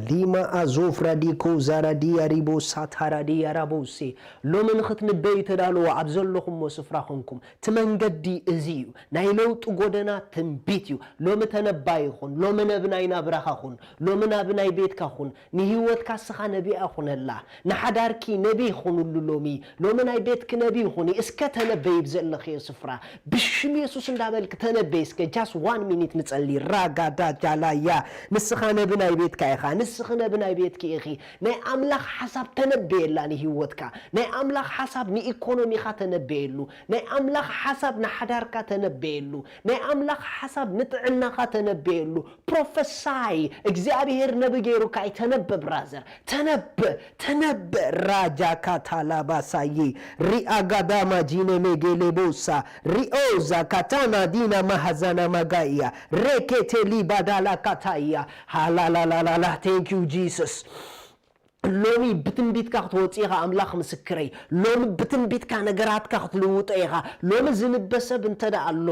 B: ሊማ አዞፍራዲኮ ዛራዲያ ሪቦ ሳታራዲያ ራቦሴ ሎምን ኽትንበይ ተዳልዎ ኣብ ዘለኹም ስፍራ ኾንኩም ትመንገዲ እዚዩ ናይ ለውጥ ጎደና ትንቢት እዩ ሎሚ ተነባይ ይኹን ሎሚ ነብናይ ናብራኻ ኹን ሎሚ ናብናይ ቤትካ ኹን ንህይወትካ ስኻ ነቢይ ኹነላ ንሓዳርኪ ነቢይ ኹንሉ ሎሚ ናይ ቤትክ ነቢይ ኹኒ እስከ ተነበይ ብዘለኽዮ ስፍራ ብሽም ኢየሱስ እንዳበልክ ተነበይ እስከ ጃስ 1 ሚኒት ንጸሊ ራጋዳ ጃላያ ንስኻ ነብናይ ቤትካ ኢኻ ንስኺ ነብናይ ቤትኪ ኢኺ ናይ ኣምላኽ ሓሳብ ተነበየላ ንህይወትካ ናይ ኣምላኽ ሓሳብ ንኢኮኖሚኻ ተነበየሉ ናይ ኣምላኽ ሓሳብ ንሓዳርካ ተነበየሉ ናይ ኣምላኽ ሓሳብ ንጥዕናኻ ተነበየሉ ፕሮፌሳይ እግዚአብሔር ነብይ ገይሩካ ተነበ ብራዘር ተነበ ራጃካ ታላባሳይ ሪአጋዳማ ጂነ ሜጌሌቦሳ ሪኦዛ ካታና ዲና ማሐዛና ማጋያ ሬኬቴሊ ባዳላ ካታያ ሃላላላላ ቴንክ ዩ ጂሰስ ሎሚ ብትንቢትካ ክትወጪኻ ኣምላኽ ምስክረይ ሎሚ ብትንቢትካ ነገራትካ ክትልውጥ ኢኻ ሎሚ ዝንበሰብ እንተዳ ኣሎ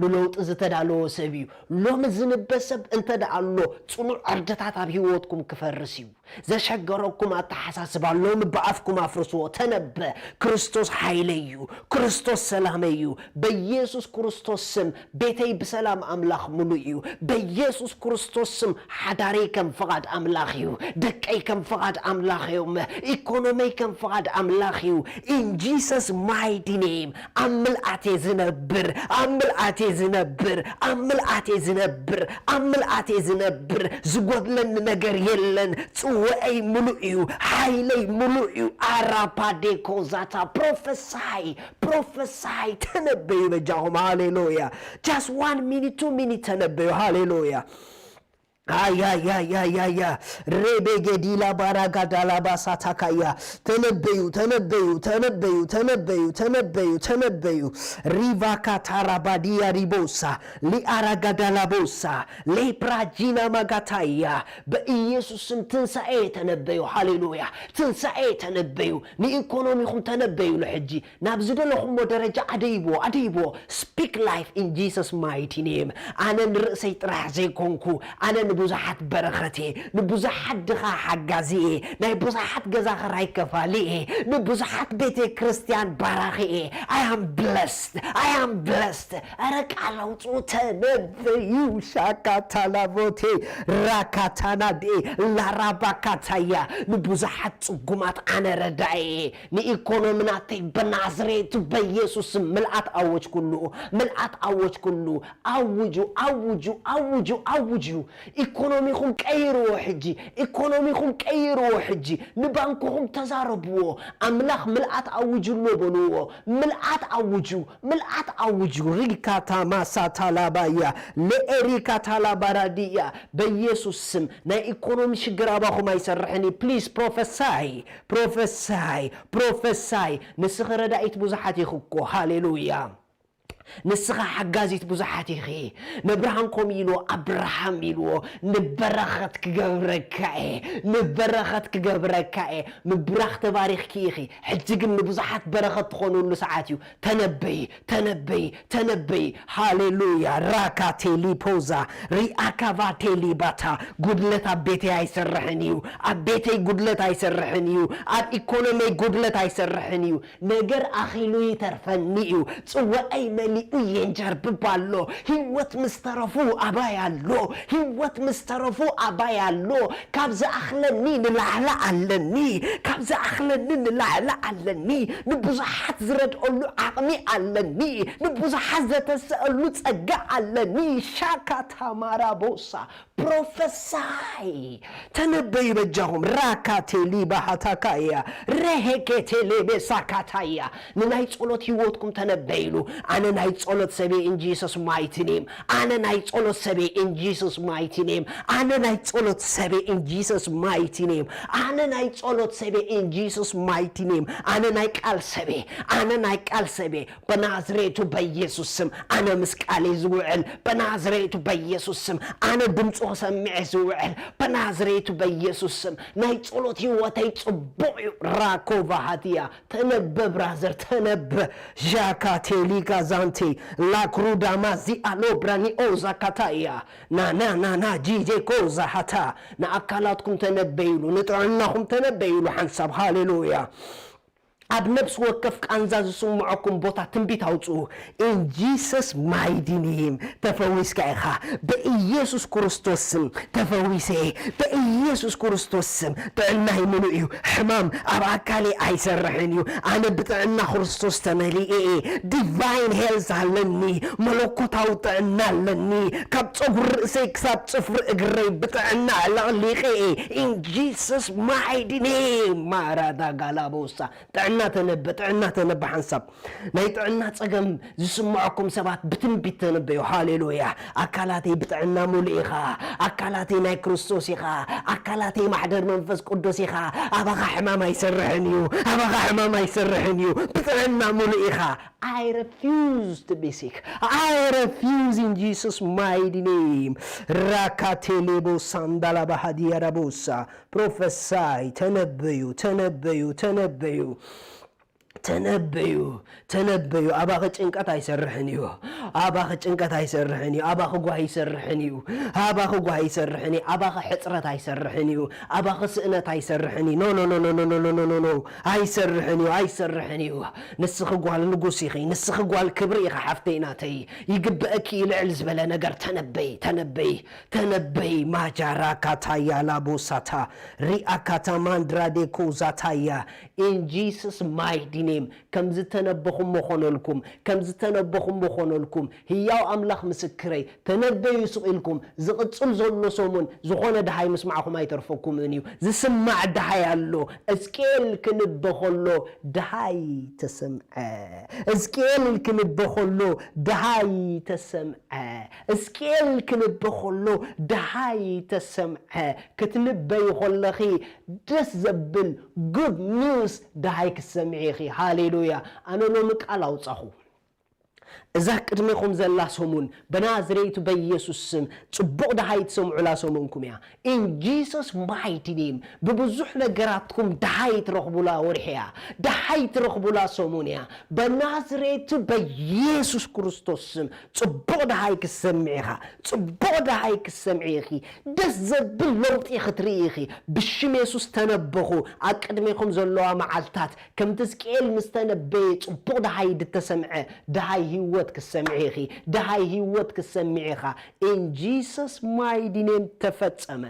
B: ንለውጥ ዝተዳለወ ሰብ እዩ ሎሚ ዝንበሰብ እንተዳ ኣሎ ጽኑዕ ዕርደታት ኣብ ህይወትኩም ክፈርስ እዩ ዘሸገረኩም ኣተሓሳስባ ሎሚ በኣፍኩም ኣፍርስዎ ተነበ ክርስቶስ ሓይለይ እዩ ክርስቶስ ሰላመይ እዩ በኢየሱስ ክርስቶስ ስም ቤተይ ብሰላም ኣምላኽ ሙሉእ እዩ በኢየሱስ ክርስቶስ ስም ሓዳረይ ከም ፍቓድ ኣምላኽ እዩ ደቀይ ከም ፍቓድ ኣምላኽ እዩ ኢኮኖሚይ ከም ፍቓድ ኣምላኽ እዩ in Jesus mighty name ኣምላኣቴ ዝነብር ዝጎድለኒ ነገር የለን ጽዋይ ሙሉእ እዩ ሓይለይ ሙሉእ እዩ ኣራፓዴ ኮዛታ ፕሮፌሳይ ተነበዩ በጃኹም ሃሌሉያ just 1 minute 2 minute ተነበዩ ሃሌሉያ ያ ሬቤጌዲላ ባራጋዳላ ባሳታካያ ተነበዩ ሪቫካ ታራባዲያ ሪቦሳ ሊአራጋዳላ ቦሳ ሌፕራጂና ማጋታያ በኢየሱስም ትንሣኤ ተነበዩ ሃሌሉያ ትንሣኤ ተነበዩ ንኢኮኖሚኩም ተነበዩ ለሕጂ ናብ ዝደለኹም ደረጃ አደይቦ speak life in Jesus mighty name ኣነ ንርእሰይ ጥራሕ ዘይኮንኩ ኣነ ንብዙሓት በረኸቴ ንብዙሓት ድኻ ሓጋዚኤ ናይ ብዙሓት ገዛ ኽራይ ከፋሊኤ ንብዙሓት ቤተ ክርስቲያን ባራኺኤ I am blessed ኣረ ቃላውፁ ተነበዩ ሻካታላቦቴ ራካታናዴ ላራባካታያ ንብዙሓት ጽጉማት ኣነ ረዳኤ ንኢኮኖሚናተይ በናዝሬቱ በኢየሱስ ምልኣት ኣወጅ ኩሉ ኣውጁ ኢኮኖሚኩም ቀይርዎ ሕጂ ንባንክኩም ተዛረብዎ ኣምላኽ ምልኣት ኣውጁሎ በልዎ ምልኣት ኣውጁ ሪካታ ማሳታላባያ ለኤሪካታላባራዲያ በኢየሱስ ስም ናይ ኢኮኖሚ ሽግር ኣባኹም ኣይሰርሕኒ ፕሊዝ ፕሮፌሳይ ንስኺ ረዳኢት ብዙሓት ይኽኮ ሃሌሉያ ንስኻ ሓጋዚት ብዙሓት ኢኺ ነብርሃንኮም ኢልዎ ኣብርሃም ኢልዎ ንበረኸት ክገብረካ ምብራኽ ተባሪኽኪ ኢኺ ሕጂ ግን ንብዙሓት በረኸት ትኾኑሉ ሰዓት እዩ ተነበይ ሃሌሉያ ራካቴሊፖዛ ሪኣካቫቴሊባታ ጉድለት ኣብ ቤተይ ኣይሰርሕን እዩ ኣብ ቤተይ ጉድለት ኣይሰርሕን እዩ ኣብ ኢኮኖሚይ ጉድለት ኣይሰርሕን እዩ ነገር ኣኺሉ ይተርፈኒ እዩ ጽዋኣይ መሊኡ የንጀርብባሎ ህይወት ምስተረፉ ኣባያሎ ካብ ዝኣኽለኒ ንላዕላ ኣለኒ ንብዙሓት ዝረድኦሉ ዓቕሚ ኣለኒ ንብዙሓት ዘተስአሉ ጸጋ ኣለኒ ሻካታማራቦሳ ፕሮፌሳይ ተነበዩ በጃኹም ራካቴሊ ባሃታካያ ሬሄኬቴሌቤሳካታያ ንናይ ጸሎት ህይወትኩም ተነበይሉ ኣነ ናይ ጸሎት ሰቤ in Jesus mighty name ኣነ ናይ ጸሎት ሰቤ in Jesus mighty name ኣነ ናይ ጸሎት ሰቤ in Jesus mighty name ኣነ ናይ ጸሎት ሰቤ in Jesus mighty name ኣነ ናይ ቃል ሰቤ በናዝሬቱ በኢየሱስ ስም ኣነ ምስቃሌ ዝውዕል በናዝሬቱ በኢየሱስ ስም ኣነ ድምፁ ሰምዐ ዝውዕል በናዝሬቱ በኢየሱስ ስም ናይ ጸሎት ህይወተይ ጽቡቕ እዩ ራኮቫሃቲያ ተነበ ብራዘር ተነበ ዣካቴሊጋ ዛንቴ ላክሩዳማዚ አሎብራኒ ኦዛ ካታያ ና ጂጄ ኮዛ ሃታ ንኣካላትኩም ተነበይሉ ንጥዕናኹም ተነበይሉ ሓንሳብ ሃሌሉያ ኣብ ነብስ ወከፍ ቃንዛ ዝስምዖኩም ቦታ ትንቢት ኣውፅኡ in Jesus mighty name ተፈዊስካ ኢኻ በኢየሱስ ክርስቶስ ስም ተፈዊሰ በኢየሱስ ክርስቶስ ስም ጥዕናይ ምሉእ እዩ ሕማም ኣብ ኣካሌ ኣይሰርሕን እዩ ኣነ ብጥዕና ክርስቶስ ተመሊኤ ዲቫይን ሄልዝ ኣለኒ መለኮታዊ ጥዕና ኣለኒ ካብ ፀጉሪ ርእሰይ ክሳብ ፅፍሪ እግረይ ብጥዕና ኣላቕሊቐ in Jesus mighty name ማራዳ ጋላቦሳ ጥዕና ተነብ ሓንሳብ ናይ ጥዕና ፀገም ዝስምዖኩም ሰባት ብትንቢት ተነበዩ ሃሌሉያ ኣካላተይ ብጥዕና ሙሉእ ኢኻ ኣካላተይ ናይ ክርስቶስ ኢኻ ኣካላተይ ማሕደር መንፈስ ቅዱስ ኢኻ ኣባኻ ሕማም ኣይሰርሕን እዩ ኣባኻ ሕማም ኣይሰርሕን እዩ ብጥዕና ሙሉእ ኢኻ I refuse to be sick. I refuse in Jesus mighty name. Rakatelebo sandala bahadia rabosa. Prophesy. ተነበዩ ኣባኸ ጭንቀት ኣይሰርሕን እዩ ኣባኸ ጭንቀት ኣይሰርሕን እዩ ኣባኸ ጓሂ ይሰርሕን እዩ ኣባኸ ጓሂ ይሰርሕን እዩ ኣባኸ ሕፅረት ኣይሰርሕን እዩ ኣባኸ ስእነት ኣይሰርሕን እዩ ኖ ኣይሰርሕን እዩ ንስኺ ጓል ንጉስ ኢኺ ንስኺ ጓል ክብሪ ኢኻ ሓፍተይ ናተይ ይግብአኪ ልዕል ዝበለ ነገር ተነበይ ማጃራ ካታያ ላቦሳታ ሪአካታ ማንድራዴኮ ዛታያ in Jesus mighty name ከም ዝተነበኹም መኾነልኩም ህያው ኣምላኽ ምስክረይ ተነበዩ ስኢልኩም ዝቕፅል ዘሎ ሰሙን ዝኾነ ድሃይ ምስማዕኹም ኣይተርፈኩምን እዩ ዝስማዕ ድሃይ ኣሎ እስኬል ክንበኸሎ ድሃይ ተሰምዐ ክትንበዩ ኸለኺ ደስ ዘብል good news ድሃይ ክሰምዒ ኢኺ ሃሌሉያ ኣነ ሎሚ ቃል ኣውፃኹ እዛ ቅድሚኹም ዘላ ሰሙን በናዝሬቱ በኢየሱስ ስም ጽቡቕ ድሃይ ትሰምዑላ ሰሙንኩም እያ in Jesus mighty name ብብዙሕ ነገራትኩም ድሃይ ትረኽቡላ ወርሕያ ድሃይ ትረኽቡላ ሰሙን እያ በናዝሬቱ በኢየሱስ ክርስቶስ ስም ጽቡቕ ድሃይ ክሰምዒ ኢኺ ደስ ዘብል ለውጢ ክትርኢ ኢኺ ብሽም ኢየሱስ ተነበኹ ኣብ ቅድሚኹም ዘለዋ መዓልታት ከም ሕዝቅኤል ምስ ተነበየ ጽቡቕ ድሃይ ድተሰምዐ ድሃይ ህይወት ድሃይ ህይወት ክሰምዕ ኢኻ in Jesus mighty name ተፈጸመ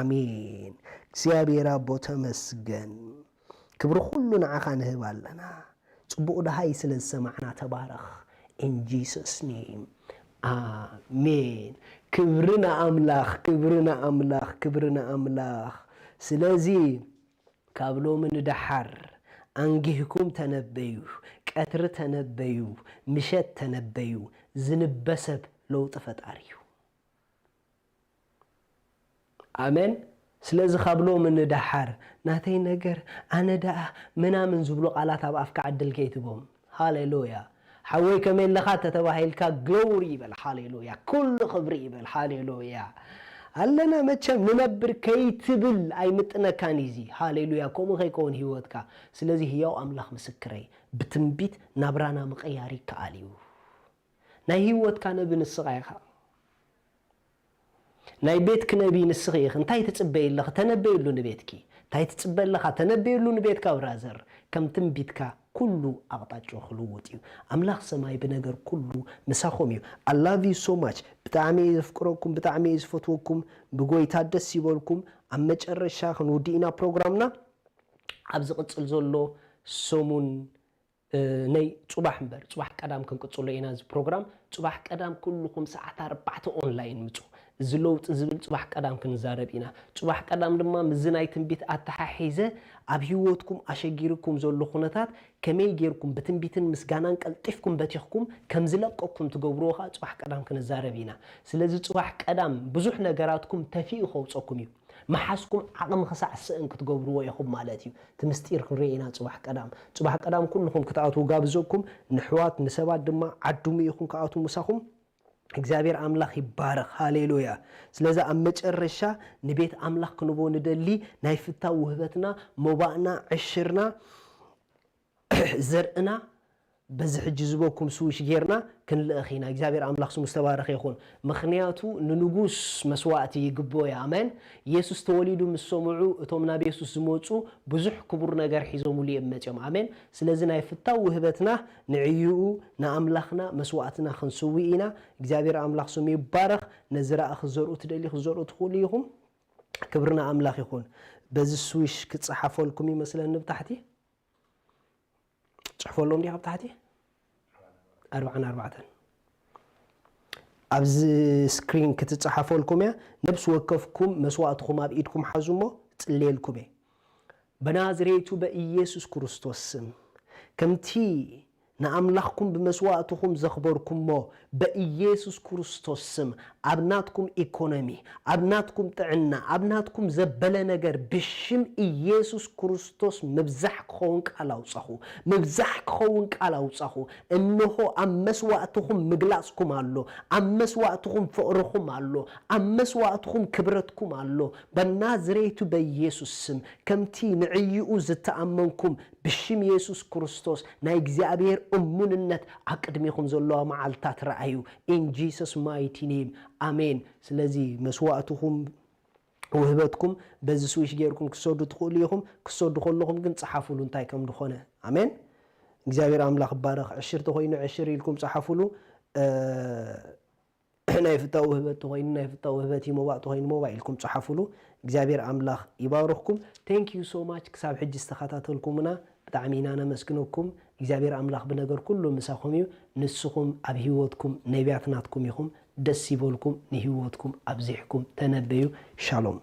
B: አሜን እግዚአብሔር አቦ ተመስገን ክብሩ ሁሉ ንዓኻ ንህብ ኣለና ጽቡቕ ድሃይ ስለዝሰማዕና ተባረኽ in Jesus name አሜን ክብርና አምላኽ ስለዚ ካብሎም ንድሓር አንጊህኩም ተነበዩ ቀትሪ ተነበዩ ምሸት ተነበዩ ዝንበሰብ ለውጥ ፈጣሪዩ አሜን ስለዚ ካብሎም ንድሓር ናተይ ነገር ኣነዳ ምናምን ዝብሉ ቃላት ኣብ ኣፍካ ዓድል ከይትቦም ሃሌሉያ ሓወይ ከመለኻ ተተባሂልካ ግሎሪ ይበል ሃሌሉያ ኩሉ ክብሪ ይበል ሃሌሉያ ኣለና መቸም ንነብር ከይትብል ኣይምጥነካን ይዚ ሃሌሉያ ከምኡ ከይኮን ህይወትካ ስለዚ ህያው ኣምላኽ ምስክረይ ብትንቢት ናብራና መቀያሪ ከኣል እዩ ናይ ህይወትካ ነቢ ንስኻ ኢኻ ናይ ቤትክ ነቢ ንስኺ ኢኻ እንታይ ትጽበየለኻ ተነበየሉ ንቤትኪ እንታይ ትጽበየለኻ ተነበየሉ ንቤትካ ብራዘር ከም ትንቢትካ ኩሉ ኣቕጣጫ ክልውጥ እዩ ኣምላኽ ሰማይ ብነገር ኩሉ ምሳኹም እዩ I love you so much ብጣዕሚ ዝፍቅረኩም ብጣዕሚ ዝፈትወኩም ብጎይታ ደስ ይበልኩም ኣብ መጨረሻ ክንውዲእና ፕሮግራምና ኣብ ዝቕፅል ዘሎ ሰሙን ናይ ጽባሕ እምበር ጽባሕ ቀዳም ክንቅጽሎ ኢና እዚ ፕሮግራም ጽባሕ ቀዳም ኩልኩም ሰዓት 4 ኦንላይን ምጹ ዝለውጥ ዝብል ጽባሕ ቀዳም ክንዛረብ ኢና ጽባሕ ቀዳም ድማ ምዝናይ ትንቢት ኣተሓሒዘ ኣብ ህይወትኩም ኣሸጊርኩም ዘሎ ኩነታት ከመይ ጌርኩም በትንቢትን ምስጋናን ቀልጢፍኩም በቲኽኩም ከም ዝለቀኩም ትገብሩኻ ጽባሕ ቀዳም ክንዛረብ ኢና ስለዚ ጽባሕ ቀዳም ብዙሕ ነገራትኩም ተፊኡ ኸውፀኩም እዩ ማሓስኩም ዓቕም ክሳዕስእን ክትገብርዎ ኢኹም ማለት እዩ ትምስጢር ክንሪኢና ጽባሕ ቀዳም ኩልኩም ክትኣትዉ ጋብዘኩም ንሕዋት ንሰባት ድማ ዓዱሙ ኢኹም ከኣትዉ ምሳኹም እግዚአብሔር አምላኽ ይባረክ ሃሌሉያ ስለዚህ አመጨረሻ ንቤት አምላኽ ክንቦ ንደሊ ናይ ፍታው ውህበትና ሞባእና ዕሽርና ዘርእና بز حج زبوكم سويش غيرنا كن لأخينا إجابير أملاخ سو مستبارخ يخون مخنياتو ننقوس مسواتي يقبو يا أمان يسوس توليدو مسومعو تومنا بيسوس زموتو بزح كبر نجار حيزومو لي أمتيوم أمان سلازنا يفتاو وهبتنا نعيو نأملاخنا مسواتنا خنسوينا إجابير أملاخ سو ميبارخ نزرع خزرو تدلي خزرو تخوليهم كبرنا أملاخ يخون بز سويش كتصحفوا لكم مثلا نبتحتي صحفوا لهم دي تحتي 44 أبز سكرين كتتصحفوا لكم يا نفس وقفكم مسواتكم بإيدكم حزمو تليلكم بنازريتو بإيسوس كريستوس كمتي نأملاخكم بمسواتكم زخبركم مو بإيسوس كريستوس أبناتكم إيكونومي أبناتكم تعنا أبناتكم زبالة نجر بشم إيسوس كريستوس مبزحك خونك على وصخو مبزحك خونك على وصخو إنه أم مسواتكم مجلسكم علو أم مسواتكم فقركم علو أم مسواتكم كبرتكم علو بنازريتو بإيسوس كمتي نعيو زتأمنكم بشم إيسوس كريستوس نايجزابير أموننت أقدميكم زلوا معالتات رأيو in Jesus mighty name آمين سلازي مسواتكم وهبتكم بز سويش غيركم كسودو تخوليهم كسودو خلوهم كن صحافلو انتاي كم دخونه آمين እግዚአብሔር አምላክ ባረክ 10 ተሆይኑ 10 ይልኩም صحافلو ናይ ፍታው ህበት ተሆይኑ ናይ ፍታው ህበት ይሞባእ ተሆይኑ ሞባይልኩም صحافلو እግዚአብሔር አምላክ ይባርክኩም thank you so much ክሳብ ሕጂ ዝተኸታተልኩምና ብጣዕሚ ኢና ነመስግነኩም እግዚአብሔር አምላክ በነገር ኩሉ ምሳኹም እዩ ንስኹም ኣብ ህይወትኩም ነቢያትናትኩም ይኹም ደስ ይበልኩም ንህይወትኩም ኣብዚሕኩም ተነበዩ ሻሎም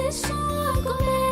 C: Yeshua,